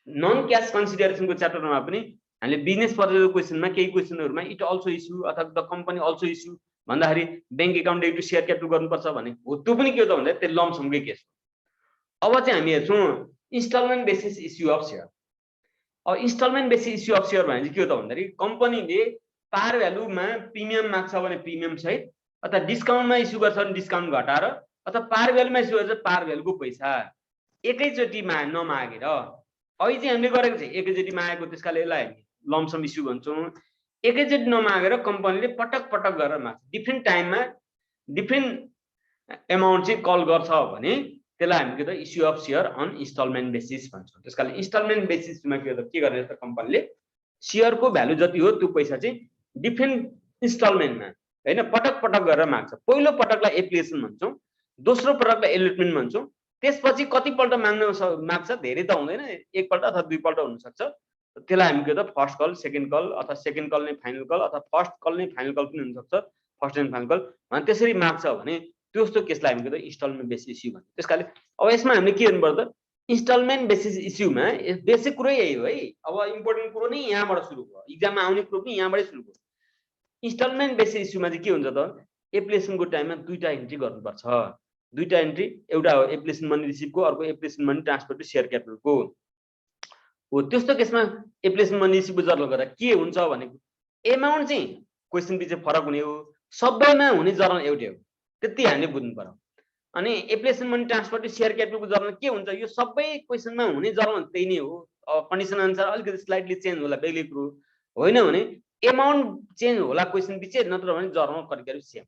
नन क्यास कन्सिडरेसनको च्याप्टरमा पनि हामीले बिजनेस पर्पजको क्वेसनमा केही क्वेसनहरुमा इट अल्सो इस्यु अथवा द कम्पनी अल्सो इस्यु भन्दाखेरि bank account debit to share capital गर्नुपर्छ भने हो, त्यो पनि के हो त भन्दा त्यो लमसमकै केस हो। अब चाहिँ हामी हेर्छौँ instalment basis issue of share. अब instalment basis issue of share भने चाहिँ के हो त भन्दाखेरि कम्पनीले पार भ्यालुमा प्रिमियम माग्छ भने प्रिमियम सहित अथवा डिस्काउन्टमा इस्यु गर्छ भने डिस्काउन्ट घटाएर अथवा पार भ्यालुमा इस्यु गर्छ पार भ्यालुको पैसा एकैचोटिमा नमागेर, अहिले चाहिँ हामीले गरेको चाहिँ एकैचोटि मागेको, त्यसकाले यसलाई लमसम इस्यु भन्छौँ। एकैचोटि नमागेर कम्पनीले पटक पटक गरेर माग्छ, डिफ्रेन्ट टाइममा डिफ्रेन्ट एमाउन्ट चाहिँ कल गर्छ भने त्यसलाई हामी के त issue of share on instalment basis भन्छौँ। त्यसकाले इन्स्टलमेन्ट बेसिसमा के गर्ने त कम्पनीले सेयरको भ्यालु जति हो त्यो पैसा चाहिँ डिफ्रेन्ट इन्स्टलमेन्टमा हैन पटक पटक गरेर माग्छ। पहिलो पटकलाई एप्लिकेसन भन्छौँ, दोस्रो पटकलाई एलोटमेन्ट भन्छौँ, त्यसपछि कतिपल्ट माग्छ धेरै त हुँदैन, एकपल्ट अथवा दुईपल्ट हुन सक्छ। त्यसलाई हामी के त फर्स्ट कल सेकेन्ड कल अथवा सेकेन्ड कल नै फाइनल कल अथवा फर्स्ट कल नै फाइनल कल पनि हुन सक्छ, फर्स्ट एन्ड फाइनल कल भने त्यसरी माग्छ भने त्यस्तो केसलाई हामी के त इन्स्टलमेन्ट बेसिस इस्यु भन्छ। त्यसकाले अब यसमा हामीले के गर्नु पर्छ, इन्स्टलमेन्ट बेसिस इस्युमा बेसिक कुरै यही हो है। अब इम्पोर्टेन्ट कुरो नै यहाँबाट सुरु भयो, इक्जाममा आउने कुरो पनि यहाँबाटै सुरु भयो। इन्स्टलमेन्ट बेसिस इस्युमा चाहिँ के हुन्छ त एप्लिकेसनको टाइममा दुईटा इन्ट्री गर्नुपर्छ। दुईटा इन्ट्री, एउटा हो एप्लिकेसन मनी रिसिभको, अर्को application money transfer to share क्यापिटलको हो। त्यस्तो केसमा एप्लिकेसन मनी रिसिभको जर्नल गर्दा के हुन्छ भनेको एमाउन्ट चाहिँ क्वेसन पछि फरक हुने हो, सबैमा हुने जर्नल एउटै हो, त्यति हामीले बुझ्नु पर्यो। अनि application money transfer to share क्यापिटलको जर्नल के हुन्छ, यो सबै क्वेसनमा हुने जर्नल त्यही नै हो, कन्डिसन अनुसार अलिकति स्लाइटली चेन्ज होला बेग्लै कुरो होइन भने एमाउन्ट चेन्ज होला क्वेसन पछि, नत्र भने जर्नल करिब सेम।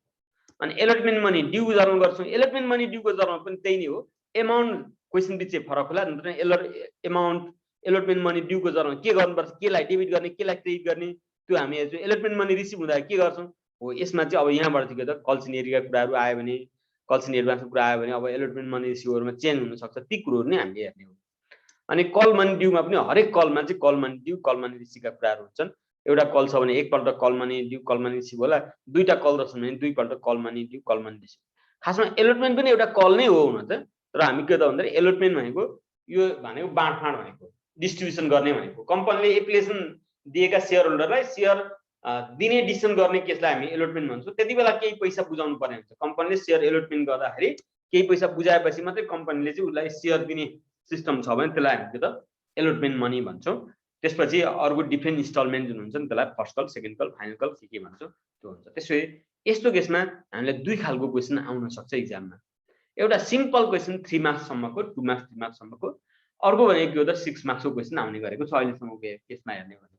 अनि एलोटमेन्ट मनी ड्यू जर्नल गर्छौँ, एलोटमेन्ट मनी ड्यूको जर्नल पनि त्यही नै हो, एमाउन्ट क्वेसन पछि फरक होला, नत्र एमाउन्ट एलोटमेन्ट मनी ड्यूको जरमा के गर्नुपर्छ, केलाई डेबिट गर्ने केलाई क्रेडिट गर्ने त्यो हामी हेर्छौँ। एलोटमेन्ट मनी रिसिभ हुँदा के गर्छौँ हो, यसमा चाहिँ अब यहाँबाट चाहिँ के त कल्सन एरियाका कुराहरू आयो भने, कल्सन एडभान्सको कुरा आयो भने अब एलोटमेन्ट मनी रिसिभहरूमा चेन्ज हुनसक्छ, ती कुरोहरू नै हामीले हेर्ने हो। अनि कल मनी ड्यूमा पनि हरेक कलमा चाहिँ call money due call money रिसिभका कुराहरू हुन्छन्। एउटा कल छ भने एकपल्ट call money due call money receive होला, दुईटा कल रहेछन् भने दुईपल्ट call money due call money receive. खासमा एलोटमेन्ट पनि एउटा कल नै हो हुन त, तर हामी के त भन्दाखेरि एलोटमेन्ट भनेको यो भनेको बाँडफाँड भनेको डिस्ट्रिब्युसन गर्ने भनेको, कम्पनीले एप्लिकेसन दिएका सेयर होल्डरलाई सेयर दिने डिसिजन गर्ने केसलाई हामी एलोटमेन्ट भन्छौँ। त्यति बेला केही पैसा बुझाउनु पर्ने हुन्छ, कम्पनीले सेयर एलोटमेन्ट गर्दाखेरि केही पैसा बुझाएपछि मात्रै कम्पनीले चाहिँ उसलाई सेयर दिने सिस्टम छ भने त्यसलाई हामी के त एलोटमेन्ट मनी भन्छौँ। त्यसपछि अर्को डिफ्रेन्ट इन्स्टलमेन्ट जुन हुन्छ नि त्यसलाई first call second call final call के भन्छौँ त्यो हुन्छ। त्यसै यस्तो केसमा हामीलाई दुई खालको क्वेसन आउन सक्छ इक्जाममा, एउटा सिम्पल क्वेसन 3 मार्क्ससम्मको 2 मार्क्स 3 मार्क्ससम्मको, अर्को भनेको के हो त 6 मार्क्सको क्वेसन आउने गरेको छ अहिलेसम्मको केसमा हेर्ने भने।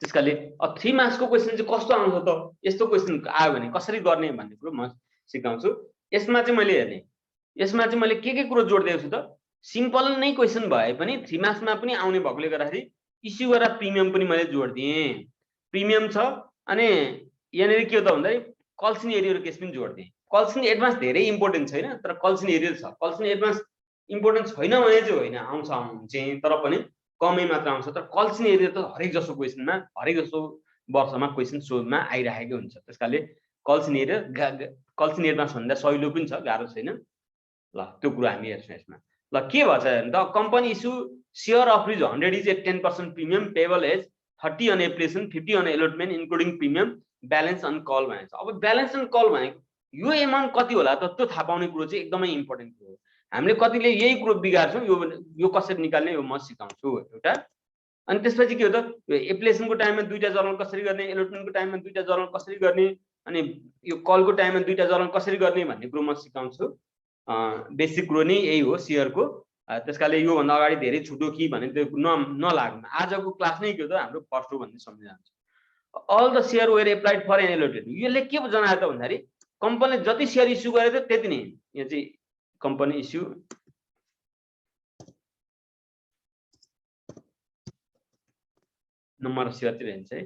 त्यसकाले 3 मार्क्सको क्वेसन चाहिँ कस्तो आउँछ त, यस्तो क्वेसन आयो भने कसरी गर्ने भन्ने कुरो म सिकाउँछु। यसमा चाहिँ मैले के कुरो जोड्दिएको छु त, सिम्पल नै क्वेसन भए पनि 3 मार्क्समा पनि आउने भएकोले गर्दाखेरि इस्यु गरेर प्रिमियम पनि मैले जोड्दिएँ, प्रिमियम छ। अनि यहाँनिर के हो त भन्दाखेरि कल्सन एरियर केस पनि जोड्दिएँ। कल्सन एडभान्स धेरै इम्पोर्टेन्ट छैन, तर कल्सन एरियर छ। कल्सन एडभान्स इम्पोर्टेन्ट छैन भने चाहिँ होइन, आउँछ चाहिँ तर पनि कमै मात्र आउँछ। तर कल्सन एरियर त हरेक जसो क्वेसनमा हरेक जसो वर्षमा क्वेसन सोधमा आइरहेको हुन्छ। त्यसकाले कल्सन एडभान्स भन्दा सहिलो पनि छ, गाह्रो छैन। ल त्यो कुरा हामी हेर्छौँ यसमा। ल के भन्छ भने त company issue share of rupees 100 is at 10% premium payable as 30 on application 50 on allotment including premium balance on call भनेको छ। अब ब्यालेन्स अन कल भनेको यो एमाउन्ट कति होला त त्यो थाहा पाउने कुरो चाहिँ एकदमै इम्पोर्टेन्ट कुरो हो। हामीले कतिले यही कुरो बिगार्छौँ, यो कसरी निकाल्ने यो म सिकाउँछु एउटा। अनि त्यसपछि के हो त एप्लिकेसनको टाइममा दुईटा जर्नल कसरी गर्ने, एलोटमेन्टको टाइममा दुईटा जर्नल कसरी गर्ने, अनि यो कलको टाइममा दुईटा जर्नल कसरी गर्ने भन्ने कुरो म सिकाउँछु। बेसिक कुरो नै यही हो सेयरको। त्यसकाले योभन्दा अगाडि धेरै छुटो कि भने त्यो नलाग्नु, आजको क्लास नै के हो त हाम्रो फर्स्ट हो भन्ने सम्झिन्छ। All the share were applied for and allotted, यसले के जनायो त भन्दाखेरि कम्पनीले जति सेयर इस्यु गरेको थियो त्यति नै। यहाँ चाहिँ कम्पनी इस्यु नम्बर सेयर चाहिँ रहन्छ है,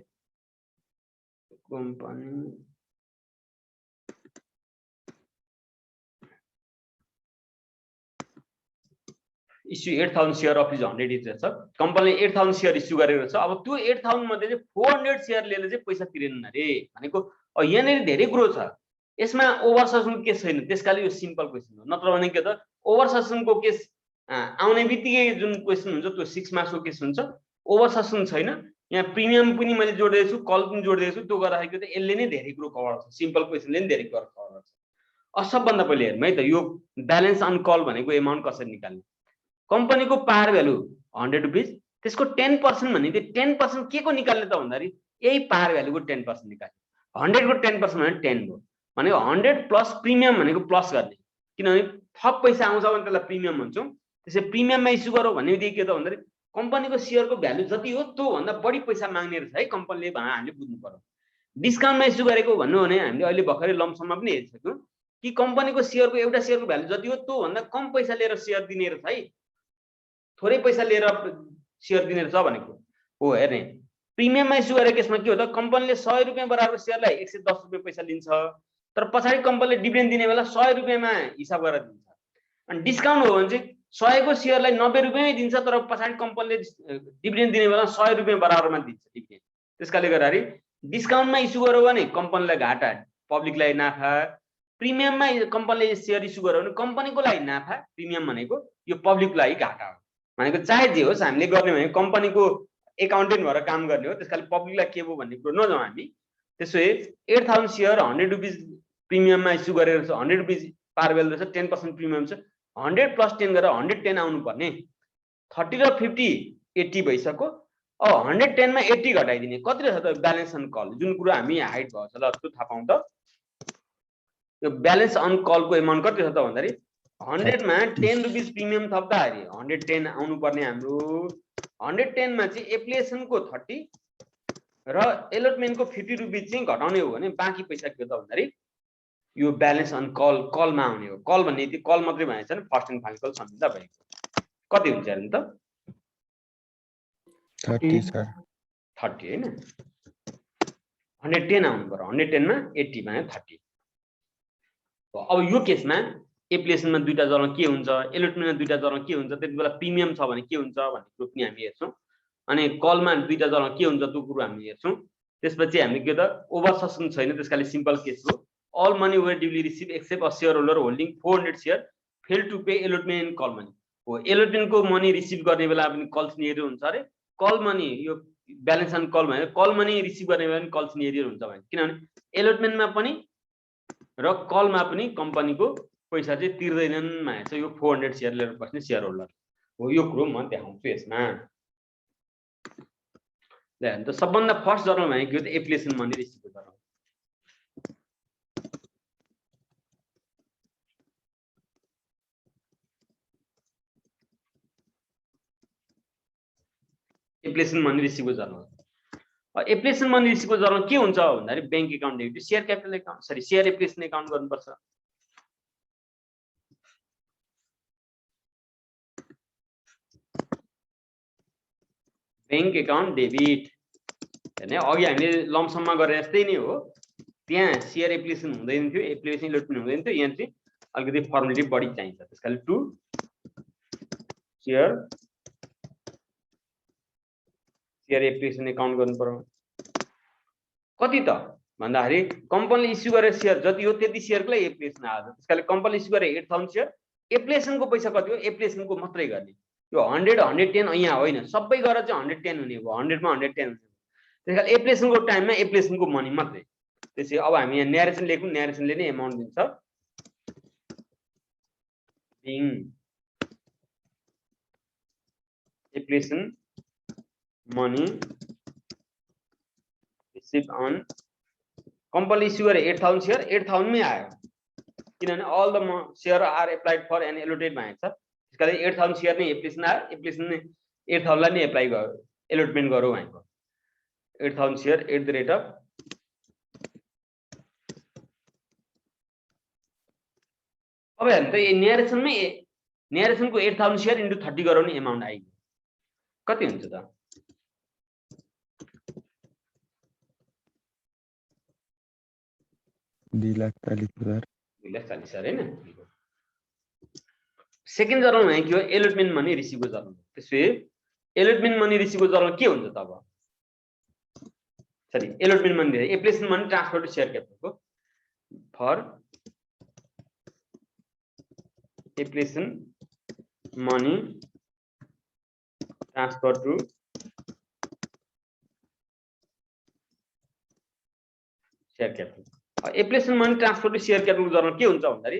company issue 8000 share of rupees 100 is रहेछ। कम्पनीले 8000 सेयर इस्यु गरेको छ। अब त्यो 8000 मध्ये चाहिँ 400 सेयर लिएर चाहिँ पैसा तिरेन अरे भनेको यहाँनिर धेरै कुरो छ। यसमा ओभरसब्सक्रिप्सन केस छैन, त्यसकाले यो सिम्पल क्वेसन हो। नत्र भने के त ओभरसब्सक्रिप्सनको केस आउने बित्तिकै जुन क्वेसन हुन्छ त्यो 6 मार्क्सको केस हुन्छ। ओभरसब्सक्रिप्सन छैन, यहाँ प्रिमियम पनि मैले जोडिदिएको छु, कल पनि जोडिदिएको छु। त्यो गर्दाखेरि त यसले नै धेरै कुरो कभर गर्छ, सिम्पल क्वेसनले नै धेरै कुरो कभर गर्छ। सबभन्दा पहिले हेर्नु है त यो ब्यालेन्स अन कल भनेको एमाउन्ट कसरी निकाल्ने। कम्पनीको पार भ्यालु 100 रुपिज, त्यसको 10% भने त्यो 10% के को निकाल्ने त भन्दाखेरि यही पार भ्यालुको 10% निकाल्ने। 100 को 10% भने 10 भयो भनेको 100 प्लस प्रिमियम भनेको प्लस गर्ने, किनभने थप पैसा आउँछ भने त्यसलाई प्रिमियम भन्छौँ। त्यसै प्रिमियममा इस्यु गरौँ भन्ने बित्तिकै के त भन्दाखेरि कम्पनीको सेयरको भ्यालु जति हो त्यो भन्दा बढी पैसा माग्ने रहेछ है कम्पनीले, भनेर हामीले बुझ्नु पर्यो। डिस्काउन्टमा इस्यु गरेको भन्नु भने हामीले अहिले भर्खरै लमसममा पनि हेरिसक्यौँ कि कम्पनीको सेयरको एउटा सेयरको भ्यालु जति हो त्यो भन्दा कम पैसा लिएर सेयर दिने रहेछ है, थोरै पैसा लिएर सेयर दिने रहेछ भनेको हो। हेर्ने प्रिमियममा इस्यु गरेको केसमा के हो त कम्पनीले 100 रुपियाँ बराबर सेयरलाई 110 रुपियाँ पैसा लिन्छ, तर पछाडि कम्पनीले डिभिडेन्ड दिने बेला 100 रुपियाँमा हिसाब गरेर दिन्छ। अनि डिस्काउन्ट हो भने चाहिँ 100 को सेयरलाई 90 रुपियाँमै दिन्छ, तर पछाडि कम्पनीले डिभिडेन्ड दिने बेला 100 रुपियाँ बराबरमा दिन्छ डिभिडेन्ड। त्यसकाले गर्दाखेरि डिस्काउन्टमा इस्यु गर्यो भने कम्पनीलाई घाटा, पब्लिकलाई नाफा। प्रिमियममा कम्पनीले सेयर इस्यु गर्यो भने कम्पनीको लागि नाफा, प्रिमियम भनेको यो पब्लिकको लागि घाटा हो। भनेको चाहे जे होस् हामीले गर्ने भने कम्पनीको एकाउन्टेन्ट भएर काम गर्ने हो। त्यसकाले पब्लिकलाई के भयो भन्ने कुरो नजाउँ हामी। त्यसो 8000 सेयर 100 रुपिज प्रिमियममा इस्यु गरेर 100 रुपिज पार भ्यालु रहेछ, 10% प्रिमियम छ। 100 प्लस 10 गरेर 110 आउनु पर्ने। 30 र 50 80 भइसक्यो। अब 110 मा 80 घटाइदिने कति रहेछ त ब्यालेन्स अन कल, जुन कुरो हामी हाइट भएको छ। ल त्यो थाहा पाउँ त यो ब्यालेन्स अन कलको एमाउन्ट कति छ त भन्दाखेरि 100 मा 10 रुपिज प्रिमियम थप्दाखेरि 110 आउनु पर्ने हाम्रो। 110 मा चाहिँ एप्लिकेसनको 30 र एलोटमेन्टको 50 रुपिज चाहिँ घटाउने हो भने बाँकी पैसा के हो त भन्दाखेरि यो ब्यालेन्स अन कलमा आउने हो। कल भन्ने यति कल मात्रै भनेको छैन, फर्स्ट एन्ड फाइनल कल सम्झिँदा भएको कति हुन्छ हेर्नु त 30 सर 30 हैन 110 आउनु पर्यो 110 मा 80 मा 30 अब यो केसमा एप्लिकेसनमा दुईटा जर्नल के हुन्छ एलोटमेन्टमा दुईटा जर्नल के हुन्छ त्यतिबेला प्रिमियम छ भने के हुन्छ भन्ने कुरो पनि हामी हेर्छौं अनि कलमा दुईटा जर्नल के हुन्छ त्यो कुरो हामी हेर्छौं त्यसपछि हामी के त ओभर सब्सक्रिप्सन छैन त्यसकाले सिम्पल केस हो all money were duly received except a shareholder holding 400 share failed to pay allotment and call money हो allotment को मनी रिसिभ गर्ने बेला पनि कल्स नियर हुन्छ अरे कल मनी यो ब्यालेन्स एन्ड कल भने कल मनी रिसिभ गर्ने बेला पनि कल्स नियर हुन्छ भने किनभने एलोटमेन्टमा पनि र कलमा पनि कम्पनीको पैसा चाहिँ तिर्दैनन् भनेको यो 400 शेयर लिएर बस्ने शेयर होल्डर हो यो कुरो म देखाउँछु यसमा ल त सबभन्दा फर्स्ट जर्नल भनेको यो त application money receive journal application money रिसिभको जर्नल एप्लिकेसन मनी रिसिभको जर्नल के हुन्छ भन्दाखेरि bank account debit share capital account sorry share application account गर्नुपर्छ बैंक अकाउन्ट डेबिट हैन अघि हामीले लम्सममा गरे जस्तै नै हो त्यहाँ शेयर एप्लिकेसन हुँदैन थियो एप्लिकेसन एलोटमेन्ट हुँदैन थियो यहाँ चाहिँ अलिकति फर्मालिटी बढी चाहिन्छ त्यसकाले टु शेयर एप्लिकेसन अकाउन्ट गर्नु पर्यो कति त भन्दाखेरि कम्पनीले इस्यु गरेर शेयर जति हो त्यति शेयरको लागि एप्लिकेसन आयो त्यसकाले कम्पनीले इस्यु गरे 8000 शेयर एप्लिकेसनको पैसा कति हो एप्लिकेसनको मात्रै गर्ने यो 100 110 यहाँ होइन सबै गरेर चाहिँ 110 हुने हो 100 मा 110 हुने त्यसकाले एप्लिकेसनको टाइममा एप्लिकेसनको मनी मात्रै त्यसै अब हामी यहाँ न्यारेसन लेखौँ न्यारेसनले नै अमाउन्ट दिन्छ being application money received on company issue गरे 8000 share 8000 मै आयो किनभने all the share are applied for and allotted भनेको छ त्यसकाले 8000 share नै एप्लिकेसन आयो एप्लिकेसन नै 8000 लाई नै एप्लाई गर्यो एलोटमेन्ट गरौ भनेको 8000 share @ अब हेर्नु त यो न्यारेसनको 8000 share * 30 गरौ नि अमाउन्ट आइयो कति हुन्छ त 2,40,000 2,40,000 हैन सेकेन्ड जर्नल भनेको के हो एलोटमेन्ट मनी रिसिभको जर्नल त्यसै एलोटमेन्ट मनी रिसिभको जर्नल के हुन्छ त अब sorry allotment money application money transfer to share क्यापिटलको for application money transfer to share capital application money transfer to share capital journal के हुन्छ भन्दाखेरि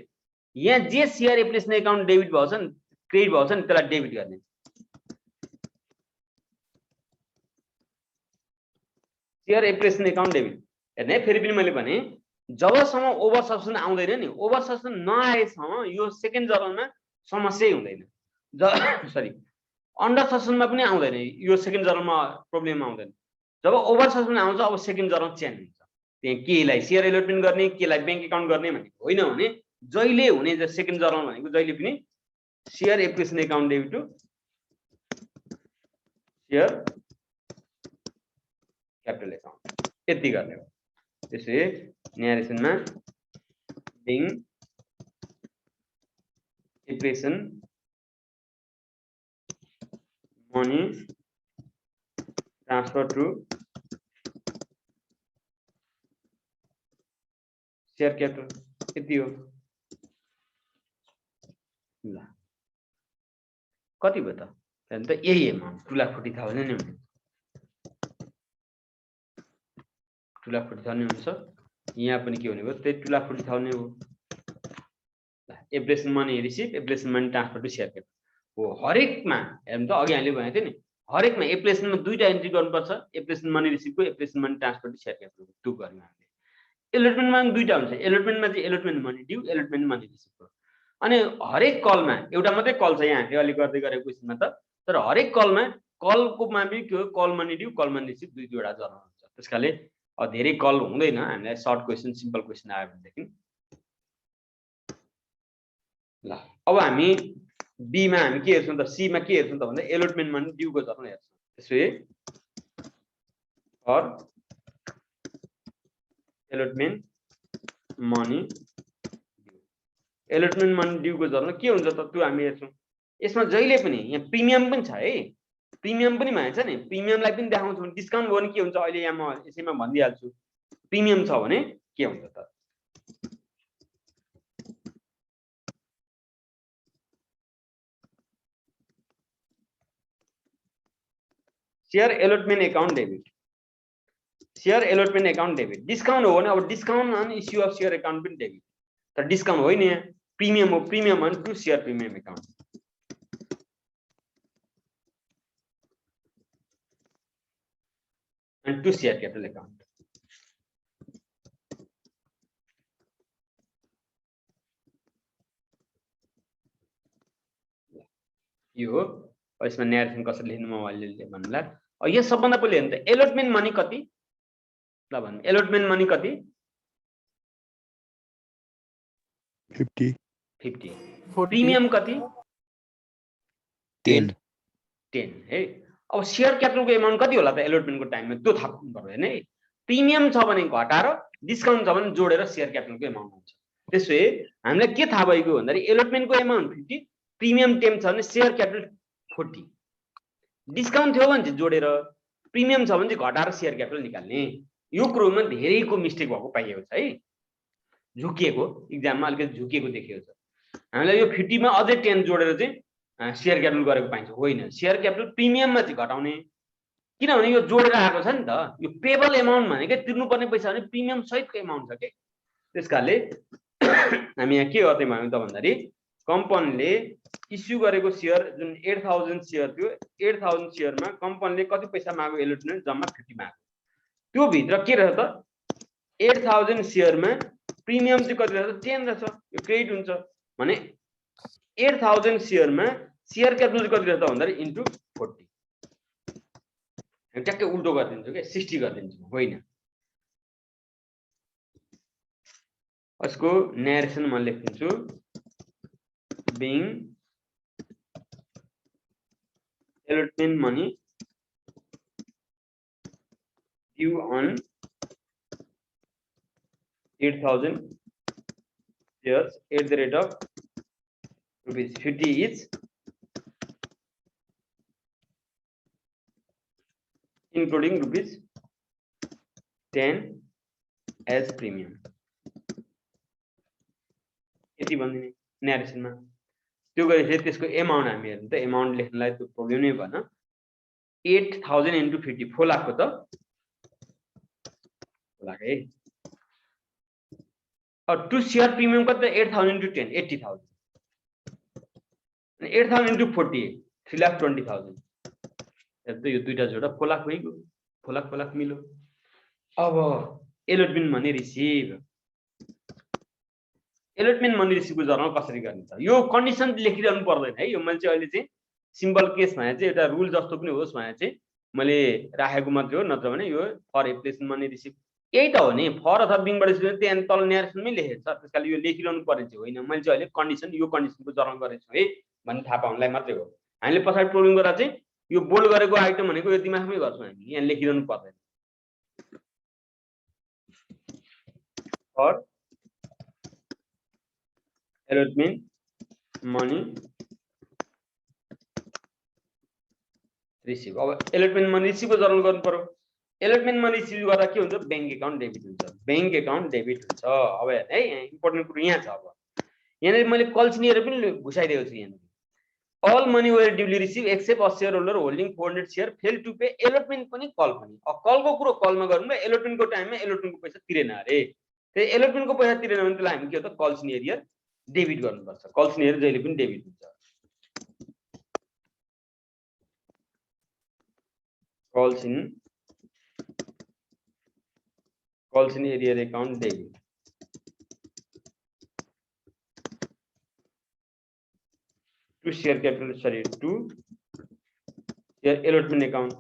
यहाँ जे शेयर एप्लिकेसन अकाउन्ट डेबिट भएको छ नि क्रेडिट भएको छ नि त्यसलाई डेबिट गर्ने शेयर एप्लिकेसन अकाउन्ट डेबिट हेर्ने फेरि पनि मैले भने जबसम्म ओभर सब्सक्रिप्सन आउँदैन नि ओभर सब्सक्रिप्सन नआएसम्म यो सेकेन्ड जर्नलमा समस्या हुँदैन सरी अन्डर सब्सक्रिप्सनमा पनि आउँदैन यो सेकेन्ड जर्नलमा प्रब्लम आउँदैन जब ओभर सब्सक्रिप्सन आउँछ अब सेकेन्ड जर्नल चेन्ज हुन्छ त्यहाँ केलाई शेयर एलोटमेन्ट गर्ने केलाई बैंक अकाउन्ट गर्ने भनेको होइन भने जहिले हुने सेकेन्ड जर्नल भनेको जहिले पनि share application account debit to share capital account यति गर्ने हो त्यसै न्यारेसनमा being application money transfer to share capital यति हो ल कति भयो त त्यहाँ त यही अमाउन्ट 2,40,000 नै हुन्छ 2,40,000 नै हुन्छ यहाँ पनि के हुने भयो त्यही 2,40,000 नै हो application money receive application money transfer to share capital हो हरेकमा हेर्नु त अघि हामीले भनेको थियो नि हरेकमा एप्लिकेसनमा दुईटा एन्ट्री गर्नुपर्छ एप्लिकेसन मनी रिसिभको application money transfer to share capital to गर्ने हामीले एलोटमेन्टमा पनि दुईटा हुन्छ एलोटमेन्टमा चाहिँ allotment money due allotment money रिसिभको अनि हरेक कलमा एउटा मात्रै कल छ यहाँ हामीले अलि गर्दै गरेको क्वेसनमा त तर हरेक कलमा कलकोमा पनि के हो call money due call money receive दुईवटा जर्नल हुन्छ त्यसकाले धेरै कल हुँदैन हामीलाई सर्ट क्वेसन सिम्पल क्वेसन आयो भनेदेखि ल अब हामी बी मा हामी के हेर्छौं त सी मा के हेर्छौं त भन्दा एलोटमेन्ट मनी ड्यूको जर्नल हेर्छौं त्यसै for allotment money allotment money due को जर्नल के हुन्छ त त्यो हामी हेर्छौं यसमा जहिले पनि यहाँ प्रिमियम पनि छ है प्रिमियम पनि मानेछ नि प्रिमियमलाई पनि देखाउँछु डिस्काउन्ट भयो भने के हुन्छ अहिले यहाँ म यसैमा भनिदिहाल्छु प्रिमियम छ भने के हुन्छ त share allotment account debit share allotment account debit discount हो भने अब discount on issue of share account पनि डेबिट तर डिस्काउन्ट होइन यहाँ प्रिमियम हो premium on to share premium account and to share capital account यो हो यसमा न्यारेसन कसरी लेख्नु म अहिले भन्नुला यो सबभन्दा पहिले हेर्नु त एलोटमेन्ट मनी कति ल भन्नु एलोटमेन्ट मनी कति 50 प्रिमियम कति 10 है अब शेयर क्यापिटलको एमाउन्ट कति होला त एलोटमेन्टको टाइममा त्यो थाहा पाउनु पर्यो हैन प्रिमियम छ भने घटाएर डिस्काउन्ट छ भने जोडेर शेयर क्यापिटलको एमाउन्ट हुन्छ त्यसै हामीलाई के थाहा भएको भन्दाखेरि एलोटमेन्टको एमाउन्ट 50 प्रिमियम 10 छ भने शेयर क्यापिटल 40 डिस्काउन्ट थियो भने चाहिँ जोडेर प्रिमियम छ भने चाहिँ घटाएर शेयर क्यापिटल निकाल्ने यो कुरोमा धेरैको मिस्टेक भएको पाइएको छ है झुकिएको एक्जाममा अलिकति झुकिएको देखिएको छ हामीलाई यो 50 मा अझै 10 जोडेर चाहिँ शेयर क्यापिटल गरेको पाइन्छ होइन शेयर क्यापिटल प्रिमियममा चाहिँ घटाउने किनभने यो जोडेर आएको छ नि त यो पेबल एमाउन्ट भनेकै तिर्नुपर्ने पैसा भने प्रिमियम सहितको एमाउन्ट छ के त्यसकारणले हामी यहाँ के गर्दै भयौं त भन्दाखेरि कम्पनीले इस्यु गरेको शेयर जुन 8000 शेयर थियो 8000 शेयरमा कम्पनीले कति पैसा माग्यो एलोटमेन्ट जम्मा 50 माग्यो त्यो भित्र के रहेछ त 8000 शेयरमा प्रिमियम चाहिँ कति रहेछ 10 रहेछ यो क्रेडिट हुन्छ भने 8000 शेयरमा शेयर क्यापिटल कति रहेछ भन्दाखेरि इन्टु 40 ट्याक्कै उल्टो गरिदिन्छु के 60 गरिदिन्छु होइन यसको न्यारेसन म लेख्छु being allotment money due on 8000 shares at the rate of ₹50 each including ₹10 as premium यति भन्दिने न्यारेसनमा त्यो गरेपछि त्यसको एमाउन्ट हामी हेर्नु त एमाउन्ट लेख्नलाई त्यो प्रब्लम नै भएन 8000 into 50 4 लाखको त 4 लाख है अब टु शेयर प्रिमियम कति 8000 into 10 80000 अनि 8000 into 40 3,20,000 हेर्नु त यो दुईटा जोडा 4 लाख भइगयो 4 लाख मिल्यो अब allotment money receive allotment money रिसिभको जर्नल कसरी गर्ने त यो कन्डिसन लेखिरहनु पर्दैन है यो मैले चाहिँ अहिले चाहिँ सिम्पल केस भने चाहिँ एउटा रुल जस्तो पनि होस् भने चाहिँ मैले राखेको मात्रै हो नत्र भने यो फर एप्लिकेसन मनी रिसिभ यही त हो नि फर अथवा बिङबाट रिसिभ त्यहाँ तल न्यारेसनमै लेखेको छ त्यसकारण यो लेखिरहनु पर्ने चाहिँ होइन मैले चाहिँ अहिले कन्डिसन यो कन्डिसनको जर्नल गरेको छु है भन्ने थाहा पाउनलाई मात्रै हो हामीले पछाडि प्रोब्लम गर्दा चाहिँ यो बोल्ड गरेको आइटम भनेको यो दिमागमै गर्छौँ हामी यहाँ लेखिरहनु पर्दैन फर allotment money receive अब allotment money receive को जर्नल गर्नु पर्यो allotment money receive गर्दा के हुन्छ बैंक अकाउन्ट डेबिट हुन्छ बैंक अकाउन्ट डेबिट हुन्छ अब हेर्नु है यहाँ इम्पोर्टेन्ट कुरा यहाँ छ अब यहाँ मैले कल्सिनियर पनि घुसाइदिएको छु यहाँ all money were duly received except a shareholder holding 400 share failed to pay allotment पनि कल पनि अब कलको कुरो कलमा गर्नु र allotment को टाइममा allotment को पैसा तिरेन अरे त्यो allotment को पैसा तिरेन भने त्यसलाई हामी के हो त कल्सिनियर डेबिट गर्नुपर्छ कल्सिनियर जहिले पनि डेबिट हुन्छ calls in arrear account debit to share capital sorry to share allotment account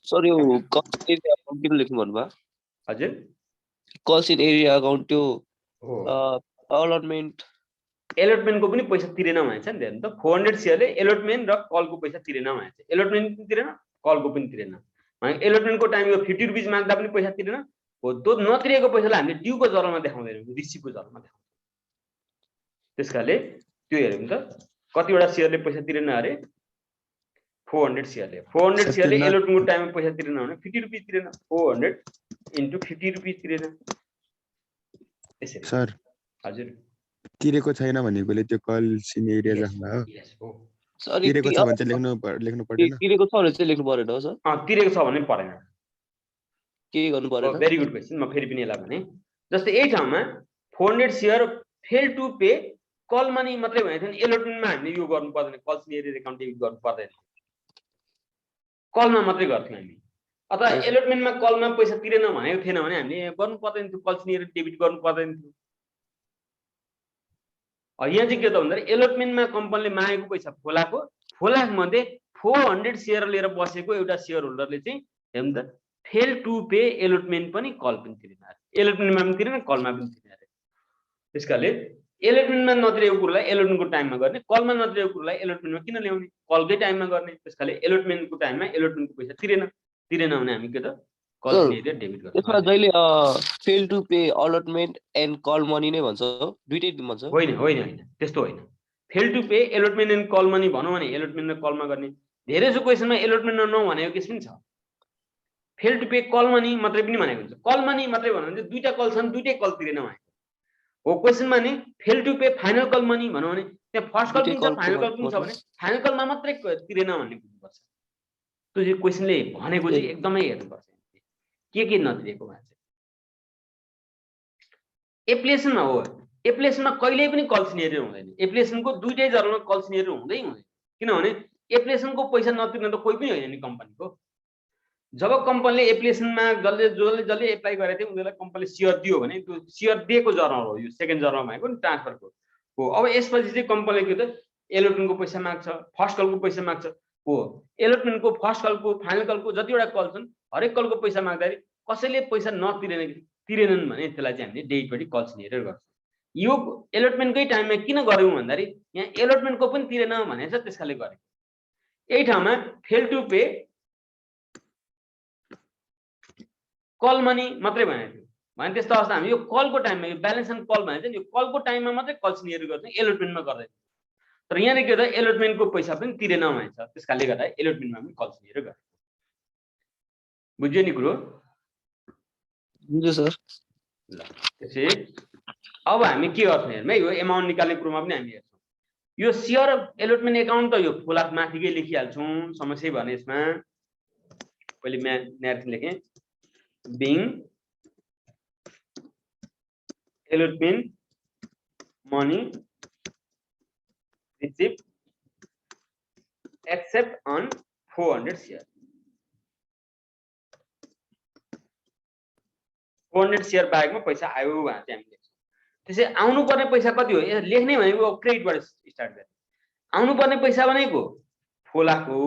sir यो कल्सिनियर अकाउन्ट किन लेख्नु भन्नुभयो हजुर कल्सिनियर अकाउन्ट त्यो हो अलटमेन्ट एलोटमेन्टको पनि पैसा तिरेन भनेछ नि त 400 शेयरले एलोटमेन्ट र कलको पैसा तिरेन भनेछ एलोटमेन्ट पनि तिरेन कलको पनि तिरेन भने एलोटमेन्टको टाइममा 50 रुपैयाँ माग्दा पनि पैसा तिरेन हो त्यो नतिरेको पैसालाई हामीले ड्यूको जर्नलमा देखाउँदैनौँ रिसिभको जर्नलमा देखाउँछौँ त्यसकाले त्यो हेरौँ त कतिवटा शेयरले पैसा तिरेन अरे 400 शेयरले 400 शेयरले एलोटमेन्टको टाइममा पैसा तिरेन भने 50 रुपैयाँ तिरेन 400 इन्टु 50 रुपैयाँ तिरेन यसरी सर हजुर तिरेको छैन भनेकोले त्यो कल सिन एरिया जाँदा हो सर तिरेको छ भने चाहिँ लेख्नु पर्दैन तिरेको छ भने चाहिँ लेख्नु परेन हो सर तिरेको छ भने परेन के गर्नु परेन भेरी गुड क्वेशन म फेरि पनि यसलाई भने जस्तै यही ठाउँमा 400 share fail to pay call money मात्रै भनेको थियो नि एलोटमेन्टमा हामीले यो गर्नु पर्दैन कल सिनियर एकाउन्ट डेबिट गर्नु पर्दैन कलमा मात्रै गर्थ्यौँ हामी अथवा एलोटमेन्टमा कलमा पैसा तिरेन भनेको थिएन भने हामीले गर्नु पर्दैन थियो कल सिनियर डेबिट गर्नु पर्दैन थियो यहाँ चाहिँ के त भन्दा एलोटमेन्टमा कम्पनीले मागेको पैसा फोलाक मध्ये 400 शेयर लिएर बसेको एउटा शेयर होल्डरले चाहिँ हेर्नु त फेल टु पे एलोटमेन्ट पनि कल पनि तिरेन एलोटमेन्टमा पनि तिरेन कलमा पनि तिरेन त्यसकाले एलोटमेन्टमा नतिरेको कुरालाई एलोटमेन्टको टाइममा गर्ने कलमा नतिरेको कुरालाई एलोटमेन्टमा किन ल्याउने कलकै टाइममा गर्ने त्यसकाले एलोटमेन्टको टाइममा एलोटमेन्टको पैसा तिरेन भने हामी के त कल सिनियर डेबिट गर्छौँ त्यसमा जहिले fail to pay allotment and call money नै भन्छ दुईटै भन्छ होइन त्यस्तो होइन fail to pay allotment and call money भनौँ भने एलोटमेन्ट र कलमा गर्ने धेरै जसो क्वेसनमा एलोटमेन्ट नभनेको केस पनि छ fail to pay call money मात्रै पनि भनेको हुन्छ कल मनी मात्रै भन्नु भने दुईटा कल छन् दुईटै कल तिरेन भनेको हो क्वेसनमा नि fail to pay final call money भनौँ भने त्यहाँ फर्स्ट कल पनि छ फाइनल कल पनि छ भने फाइनल कलमा मात्रै तिरेन भन्ने बुझ्नुपर्छ त्यो चाहिँ क्वेसनले भनेको चाहिँ एकदमै हेर्नुपर्छ के नतिरेको मान्छे एप्लिकेसनमा हो एप्लिकेसनमा कहिल्यै पनि कल सिनियर हुँदैन एप्लिकेसनको दुईटै जर्नलमा कल सिनियर हुँदैन किनभने एप्लिकेसनको पैसा नतिर्न त कोही पनि होइन नि कम्पनीको जब कम्पनीले एप्लिकेसनमा जसले एप्लाई गरेको थियो उनीहरूलाई कम्पनीले सेयर दियो भने त्यो सेयर दिएको जर्नल हो यो सेकेन्ड जर्नलमा आएको नि ट्रान्सफरको हो अब यसपछि चाहिँ कम्पनीले के त एलोटमेन्टको पैसा माग्छ फर्स्ट कलको पैसा माग्छ हो एलोटमेन्टको फर्स्ट कलको फाइनल कलको जतिवटा कल छन् हरेक कलको पैसा माग्दाखेरि कसैले पैसा तिरेनन् भने त्यसलाई चाहिँ हामीले डेटपट्टि कल सिनियर गर्छौँ यो एलोटमेन्टकै टाइममा किन गऱ्यौँ भन्दाखेरि यहाँ एलोटमेन्टको पनि तिरेन भनेछ त्यसकाले गरेको यही ठाउँमा fail to pay call money मात्रै भनेको थियो भने त्यस्तो अवस्था हामी यो कलको टाइममा यो ब्यालेन्स एन्ड कल भनेको यो कलको टाइममा मात्रै कल सिनियर गर्छौँ एलोटमेन्टमा गर्दैन तर यहाँनिर के त एलोटमेन्टको पैसा पनि तिरेन भनेछ त्यसकाले गर्दा एलोटमेन्टमा पनि कल सिनियर गर्छ बुझ्यो नि कुरो बुझ्यो सर ल त्यसै अब हामी के गर्छौँ हेर्नु है यो एमाउन्ट निकाल्ने कुरोमा पनि हामी हेर्छौँ यो सेयर एलोटमेन्ट एकाउन्ट त यो फुलाक माथिकै लेखिहाल्छौँ समस्या भने यसमा पहिले म्याथ लेखेँ being allotment money received except on 400 share 400 share बाहेकमा पैसा आयो भने चाहिँ हामी लेख्छौँ त्यसै आउनु पर्ने पैसा कति हो यहाँ लेख्ने भनेको क्रेडिटबाट स्टार्ट गर्ने आउनु पर्ने पैसा भनेको फोलाक हो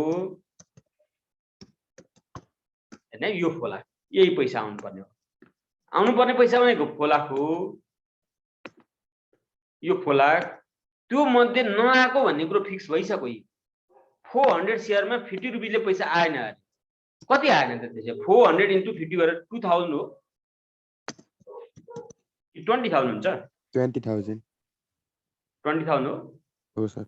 हैन यो फोलाक यही पैसा आउनु पर्ने हो आउनु पर्ने पैसा भनेको फोलाक हो यो फोलाक त्यो मध्ये नआएको भन्ने कुरो फिक्स भइसक्यो 400 शेयरमा 50 रुपैयाँले पैसा आएन कति आएन त त्यसै 400 इन्टु 50 गरेर 2000 हो 20000 हुन्छ 20000 हो सर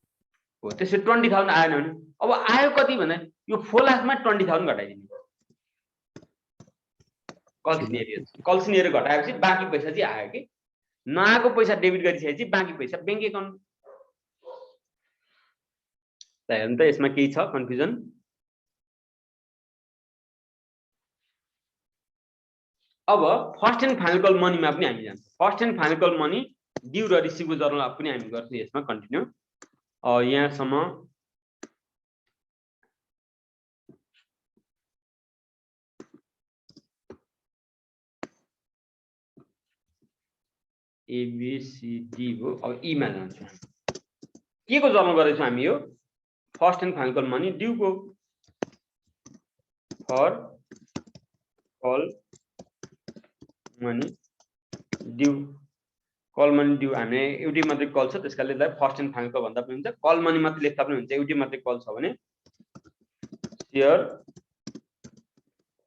हो त्यसै 20000 आएन भने अब आयो कति भने यो 4 लाखमा 20000 घटाइदिनु कल सिनियर घटाएपछि बाँकी पैसा चाहिँ आयो कि नआएको पैसा डेबिट गरिसकेपछि बाँकी पैसा ब्याङ्क एकाउन्ट त हेर्नु त यसमा केही छ कन्फ्युजन अब फर्स्ट एन्ड फाइनल कल मनीमा पनि हामी जान्छौँ first and final call money due र रिसिभको जर्नल पनि हामी गर्छौँ यसमा कन्टिन्यू यहाँसम्म एबिसिडी हो अब ईमा जान्छौँ के को जर्नल गर्दैछौँ हामी यो first and final call money due को for call money due call money due हामीले एउटै मात्रै कल छ त्यसकाले फर्स्ट एन्ड फाइनल कल भन्दा पनि हुन्छ कल मनी मात्रै लेख्दा पनि हुन्छ एउटै मात्रै कल छ भने share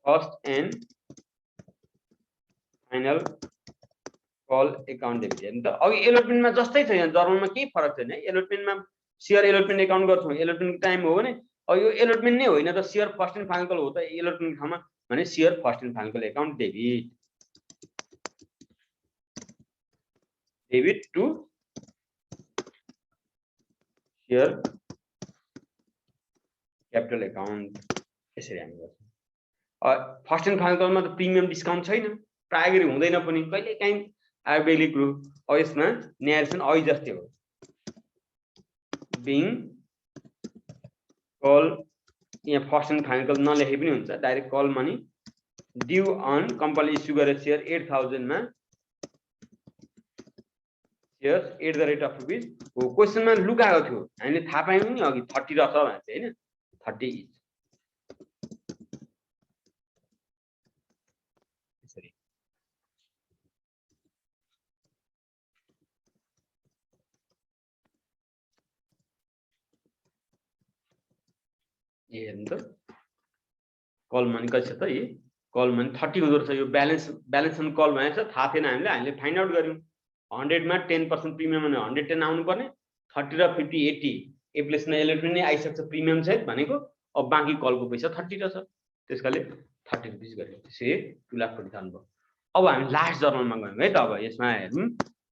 first and final call account debit हेर्नु त अघि एलोटमेन्टमा जस्तै छ यहाँ जर्नलमा केही फरक छैन एलोटमेन्टमा शेयर एलोटमेन्ट एकाउन्ट गर्छौँ एलोटमेन्टको टाइम हो भने अब यो एलोटमेन्ट नै होइन त share first and final call हो त एलोटमेन्ट ठाउँमा भने share first and final call account debit to share capital account यसरी हामी गर्छौँ फर्स्ट एन्ड फाइनल कलमा त प्रिमियम डिस्काउन्ट छैन प्राय गरी हुँदैन पनि कहिले काहीँ आइबेली ग्रुप अब यसमा न्यारेसन अघि जस्तै हो बिङ कल यहाँ फर्स्ट एन्ड फाइनल कल नलेखे पनि हुन्छ direct call money due on कम्पनीले इस्यु गरेर शेयर 8000 मा शेयर @रुपीज हो क्वेसनमा लुकाएको थियो हामीले थाहा पायौँ नि अघि 30 रहेछ भने चाहिँ हैन 30 इज यसरी हेर्नु त कल मनी कति छ त यी कल मनी 30 हुँदो रहेछ यो ब्यालेन्स अन कल भनेको छ थाहा थिएन हामीले फाइन्ड आउट गर्यौँ 100 मा 10% प्रिमियम भने 110 आउनु पर्ने 30 र 50 80 एप्लिकेसनमा एलोटमेन्ट नै आइसक्छ प्रिमियम सहित भनेको अब बाँकी कलको पैसा 30 रहेछ त्यसकाले 30 रुपैयाँ गर्यो त्यसै 2,40,000 भयो अब हामी लास्ट जर्नलमा गयौँ है त अब यसमा हेरौँ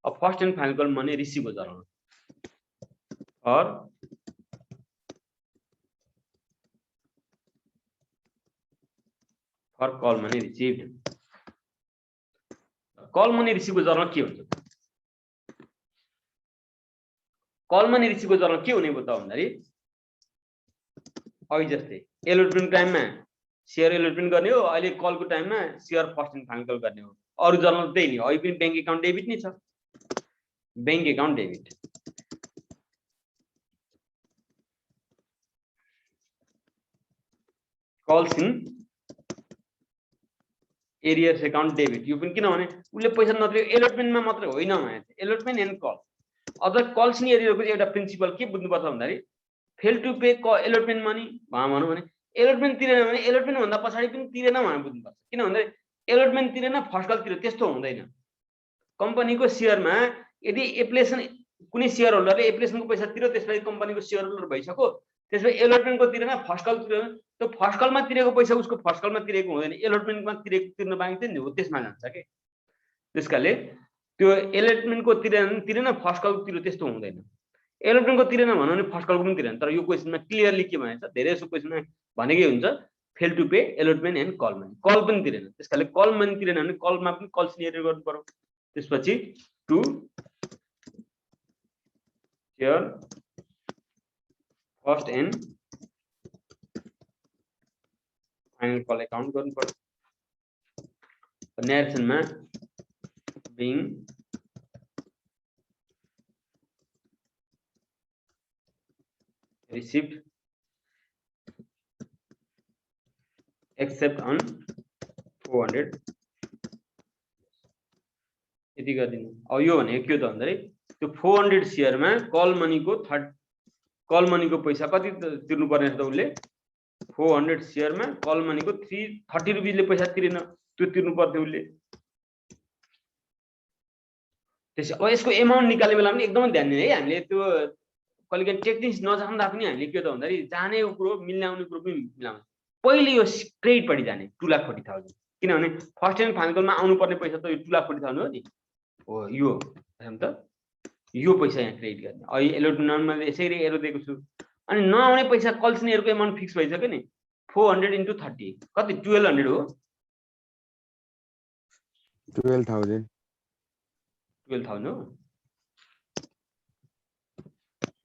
अब first and final call money receive journal for call money received call money रिसिभको जर्नल के हुन्छ कल मनी रिसिभको जर्नल के हुने भयो त भन्दाखेरि अघि जस्तै एलोटमेन्ट टाइममा शेयर एलोटमेन्ट गर्ने हो अहिले कलको टाइममा share first and final call गर्ने हो अरु जर्नल त्यही नि अहिले पनि बैंक अकाउन्ट डेबिट नै छ bank account debit calls in arrears account debit यो पनि किनभने उले पैसा नत्र एलोटमेन्टमा मात्र होइन भने एलोटमेन्ट एन्ड कल अझ कल्स इन एरियरको एउटा प्रिन्सिपल के बुझ्नुपर्छ भन्दाखेरि fail to pay allotment money भनौँ भने एलोटमेन्ट तिरेन भने एलोटमेन्ट भन्दा पछाडि पनि तिरेन भनेर बुझ्नुपर्छ किन भन्दाखेरि एलोटमेन्ट तिरेन फर्स्ट कल तिरेन त्यस्तो हुँदैन कम्पनीको शेयरमा यदि एप्लिकेसन कुनै शेयर होल्डरले एप्लिकेसनको पैसा तिर्यो त्यसपछि कम्पनीको शेयर होल्डर भइसक्यो त्यसपछि एलोटमेन्टको तिरेन फर्स्ट कल तिरेन त्यो फर्स्ट कलमा तिरेको पैसा उसको फर्स्ट कलमा तिरेको हुँदैन एलोटमेन्टमा तिर्न बाँकी थियो नि हो त्यसमा जान्छ के त्यसकाले त्यो एलोटमेन्टको तिरेन फर्स्ट कल तिर्यो त्यस्तो हुँदैन एलोटमेन्टको तिरेन भन्यो भने फर्स्ट कलको पनि तिरेन तर यो क्वेसनमा क्लियरली के भनेछ धेरै जसो क्वेसनमा भनेकै हुन्छ fail to pay allotment and call money call पनि तिरेन त्यसकाले कल मनी तिरेन भने कलमा पनि कल सिनियर गर्नु पर्यो त्यसपछि to share first and final call account गर्नु पर्यो न्यारेसनमा बिङ received except on 400 यति गर्दिनु अब यो भनेको के त भन्दाखेरि त्यो 400 शेयरमा कल मनीको पैसा कति तिर्नु पर्ने त उले 400 शेयरमा कल मनीको 30 रुपैयाँले पैसा तिरेन त्यो तिर्नु पर्थ्यो उले त्यसै अब यसको एमाउन्ट निकाल्ने बेला पनि एकदमै ध्यान दिने है हामीले त्यो कहिले टेक्निक्स नजान्दा पनि हामीले के त भन्दाखेरि जानेको कुरो मिलाउने कुरो पनि मिलाउँछ पहिले यो क्रेडिट पट्टि जाने 2,40,000 किनभने फर्स्ट एन्ड फाइनल कलमा आउनु पर्ने पैसा त यो 2,40,000 हो नि हो यो त यो पैसा यहाँ क्रेडिट गर्ने अहिले एलोटमेन्टमा यसरी एरो दिएको छु अनि नआउने पैसा कल्सनीहरुको एमाउन्ट फिक्स भइसक्यो नि 400 * 30 कति 1200 हो 12,000 हो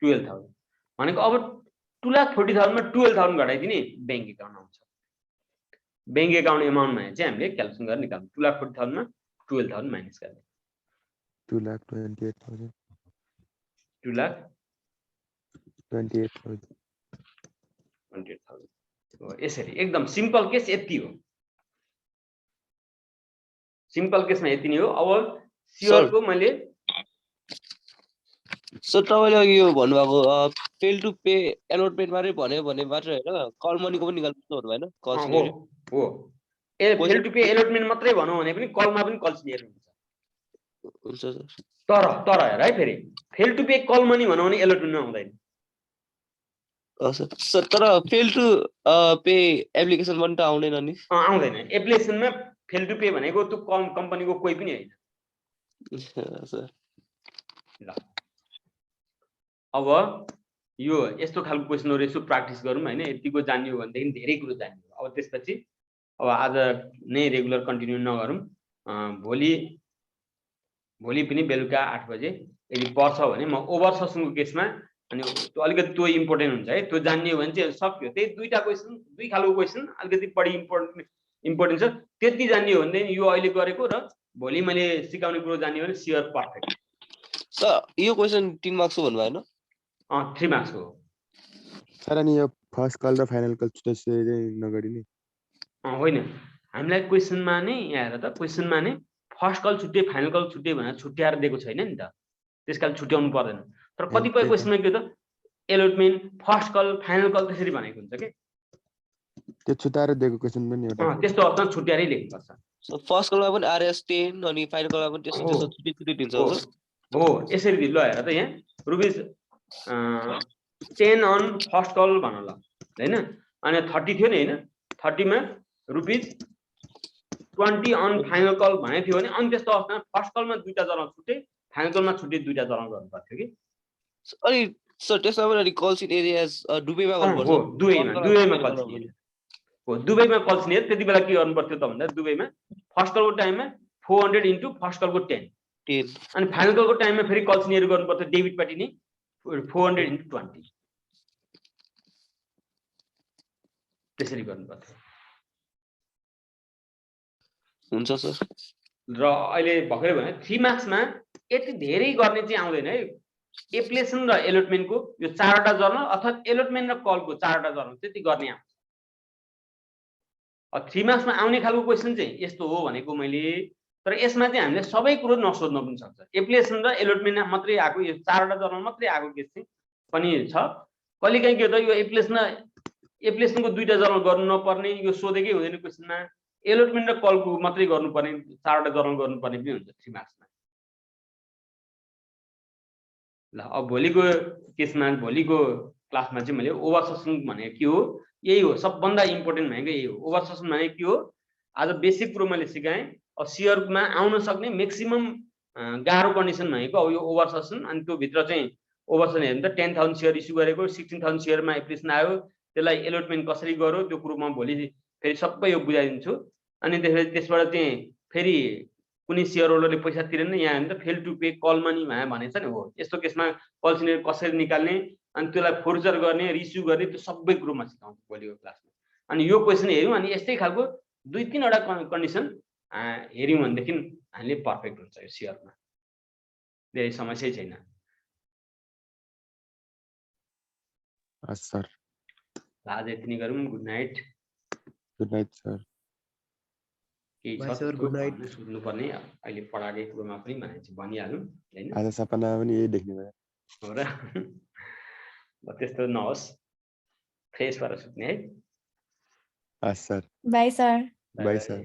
12,000 भनेको अब 2,40,000 मा 12,000 घटाइदिने बैंक अकाउन्ट आउँछ बैंक अकाउन्ट एमाउन्टमा चाहिँ हामीले क्याल्कुलेसन गरेर निकाल्नु 2,40,000 मा 12,000 माइनस गर्ने 2,28,000 2,28,000 यसरी एकदम सिम्पल केस यति हो सिम्पल केसमा यति नै हो अब सियर को मैले सर तपाईँले अघि यो भन्नुभएको फेल टु पे एलोटमेन्ट मात्रै भन्यो भने मात्र होइन कल मनीको पनि निकाल्नु भन्नु भएन कल हो सिनेरियो हो फेल टु पे एलोटमेन्ट मात्रै भनौँ भने पनि कलमा पनि कल सिनियर हुन्छ हुन्छ सर तर हेर है फेरि fail to pay call money भनौँ भने एलोटमेन्टमा आउँदैन सर तर फेल टु पे एप्लिकेसन पनि त आउँदैन नि आउँदैन एप्लिकेसनमा फेल टु पे भनेको त्यो कम्पनीको कोही पनि होइन सर ल अब यो यस्तो खालको क्वेसनहरु यसो प्र्याक्टिस गरौँ हैन यतिको जान्यो भनेदेखि धेरै कुरो जान्यो अब त्यसपछि अब आज नै रेगुलर कन्टिन्यू नगरौँ भोलि पनि बेलुका 8 बजे यदि पर्छ भने म ओभर ससनको केसमा अनि त्यो अलिकति त्यो इम्पोर्टेन्ट हुन्छ है त्यो जान्यो भने चाहिँ सक्यो त्यही दुईटा क्वेसन दुई खालको क्वेसन अलिकति बढी इम्पोर्टेन्ट छ त्यति जान्यो भने यो अहिले गरेको र भोलि मैले सिकाउने कुरो जान्यो भने सियर पर्फेक्ट सर यो क्वेसन 3 मार्क्सको भन्नु भएन 3 मार्क्सको हो सर अनि यो फर्स्ट कल र फाइनल कल छुट्टै नगरिने होइन हामीलाई क्वेसनमा नै यहाँ हेर त क्वेसनमा नै फर्स्ट कल छुट्टै फाइनल कल छुट्टै भनेर छुट्याएर दिएको छैन नि त त्यसकारण छुट्याउनु पर्दैन तर कतिपय क्वेसनमा के त allotment first call final call त्यसरी भनेको हुन्छ के त्यो छुट्याएर दिएको क्वेसन पनि एउटा त्यस्तो अवस्थामा छुट्याएरै लेख्नुपर्छ सो फर्स्ट कलमा पनि आरएस 10 अनि फाइनल कलमा पनि त्यस्तो छुट्टै दिन्छ हो यसरी दिनु ल हेर त यहाँ रुपिस 10 अन फर्स्ट कल भन ल हैन अनि 30 थियो नि हैन 30 मा रुपिस 20 अन फाइनल कल भनेको थियो भने अनि त्यस्तो अवस्थामा फर्स्ट कलमा दुईटा जर्नल छुट्टै फाइनल कलमा छुट्टै दुईटा जर्नल गर्नु पर्थ्यो कि अनि सर त्यसमा पनि अनि कल सिट एरियाज दुबईमा गर्नुपर्छ हो दुबईमा कल सिट हो दुबईमा कल सिट त्यति बेला के गर्नु पर्थ्यो त भन्दा दुबईमा फर्स्ट कलको टाइममा 400 इन्टु फर्स्ट कलको 10 अनि फाइनल कलको टाइममा फेरि कल सिट गर्नु पर्थ्यो डेबिट पार्टी नै 400 इन्टु 20 त्यसरी गर्नु पर्थ्यो हुन्छ सर र अहिले भर्खरै भने 3 मार्क्समा यति धेरै गर्ने चाहिँ आउँदैन है एप्लिकेसन र एलोटमेन्टको यो चारवटा जर्नल अथवा एलोटमेन्ट र कलको चारवटा जर्नल त्यति गर्ने आउँछ 3 मार्क्समा आउने खालको क्वेसन चाहिँ यस्तो हो भनेको मैले तर यसमा चाहिँ हामीले सबै कुरो नसोध्न पनि सक्छ एप्लिकेसन र एलोटमेन्ट मात्रै आएको यो चारवटा जर्नल मात्रै आएको केस चाहिँ पनि छ कहिलेकाहीँ के हो त यो एप्लिकेसनको दुईटा जर्नल गर्नु नपर्ने यो सोधेकै हुँदैन क्वेसनमा एलोटमेन्ट र कलको मात्रै गर्नुपर्ने चारवटा जर्नल गर्नुपर्ने पनि हुन्छ 3 मार्क्समा ल अब भोलिको केसमा भोलिको क्लासमा चाहिँ मैले ओभर ससन भनेको के हो यही हो सबभन्दा इम्पोर्टेन्ट भनेको यही हो ओभर ससन भनेको के हो आज बेसिक कुरो मैले सिकाएँ अब सियरमा आउन सक्ने म्याक्सिमम गाह्रो कन्डिसन भनेको अब यो ओभर ससन अनि त्यो भित्र चाहिँ ओभर ससन हेर्नु त 10,000 सेयर इस्यु गरेको 16,000 सेयरमा एप्लिकेसन आयो त्यसलाई एलोटमेन्ट कसरी गर्यो त्यो कुरो म भोलि फेरि सबै यो बुझाइदिन्छु अनि त्यसबाट चाहिँ फेरि कुनै सेयर होल्डरले पैसा तिरेन यहाँ हेर्नु त fail to pay call money भनेछ नि हो यस्तो केसमा कल सिनियर कसरी निकाल्ने अनि त्यसलाई फोर्चर गर्ने रिस्यु गर्ने त्यो सबै कुरोमा सिकाउँछु भोलिको क्लासमा अनि यो क्वेसन हेर्यौँ अनि यस्तै खालको 2-3वटा कन्डिसन हेर्यौँ भनेदेखि हामीले पर्फेक्ट हुन्छ यो सेयरमा धेरै समस्या छैन सर आज यति नै गरौँ गुड नाइट सर सोध्नुपर्ने अहिले पढाएको कुरोमा पनि भनेपछि भनिहालौँ हैन आज सपना पनि यही देख्ने भयो हो र त्यस्तो नहोस् फ्रेस भएर सुत्ने है sir by sir by sir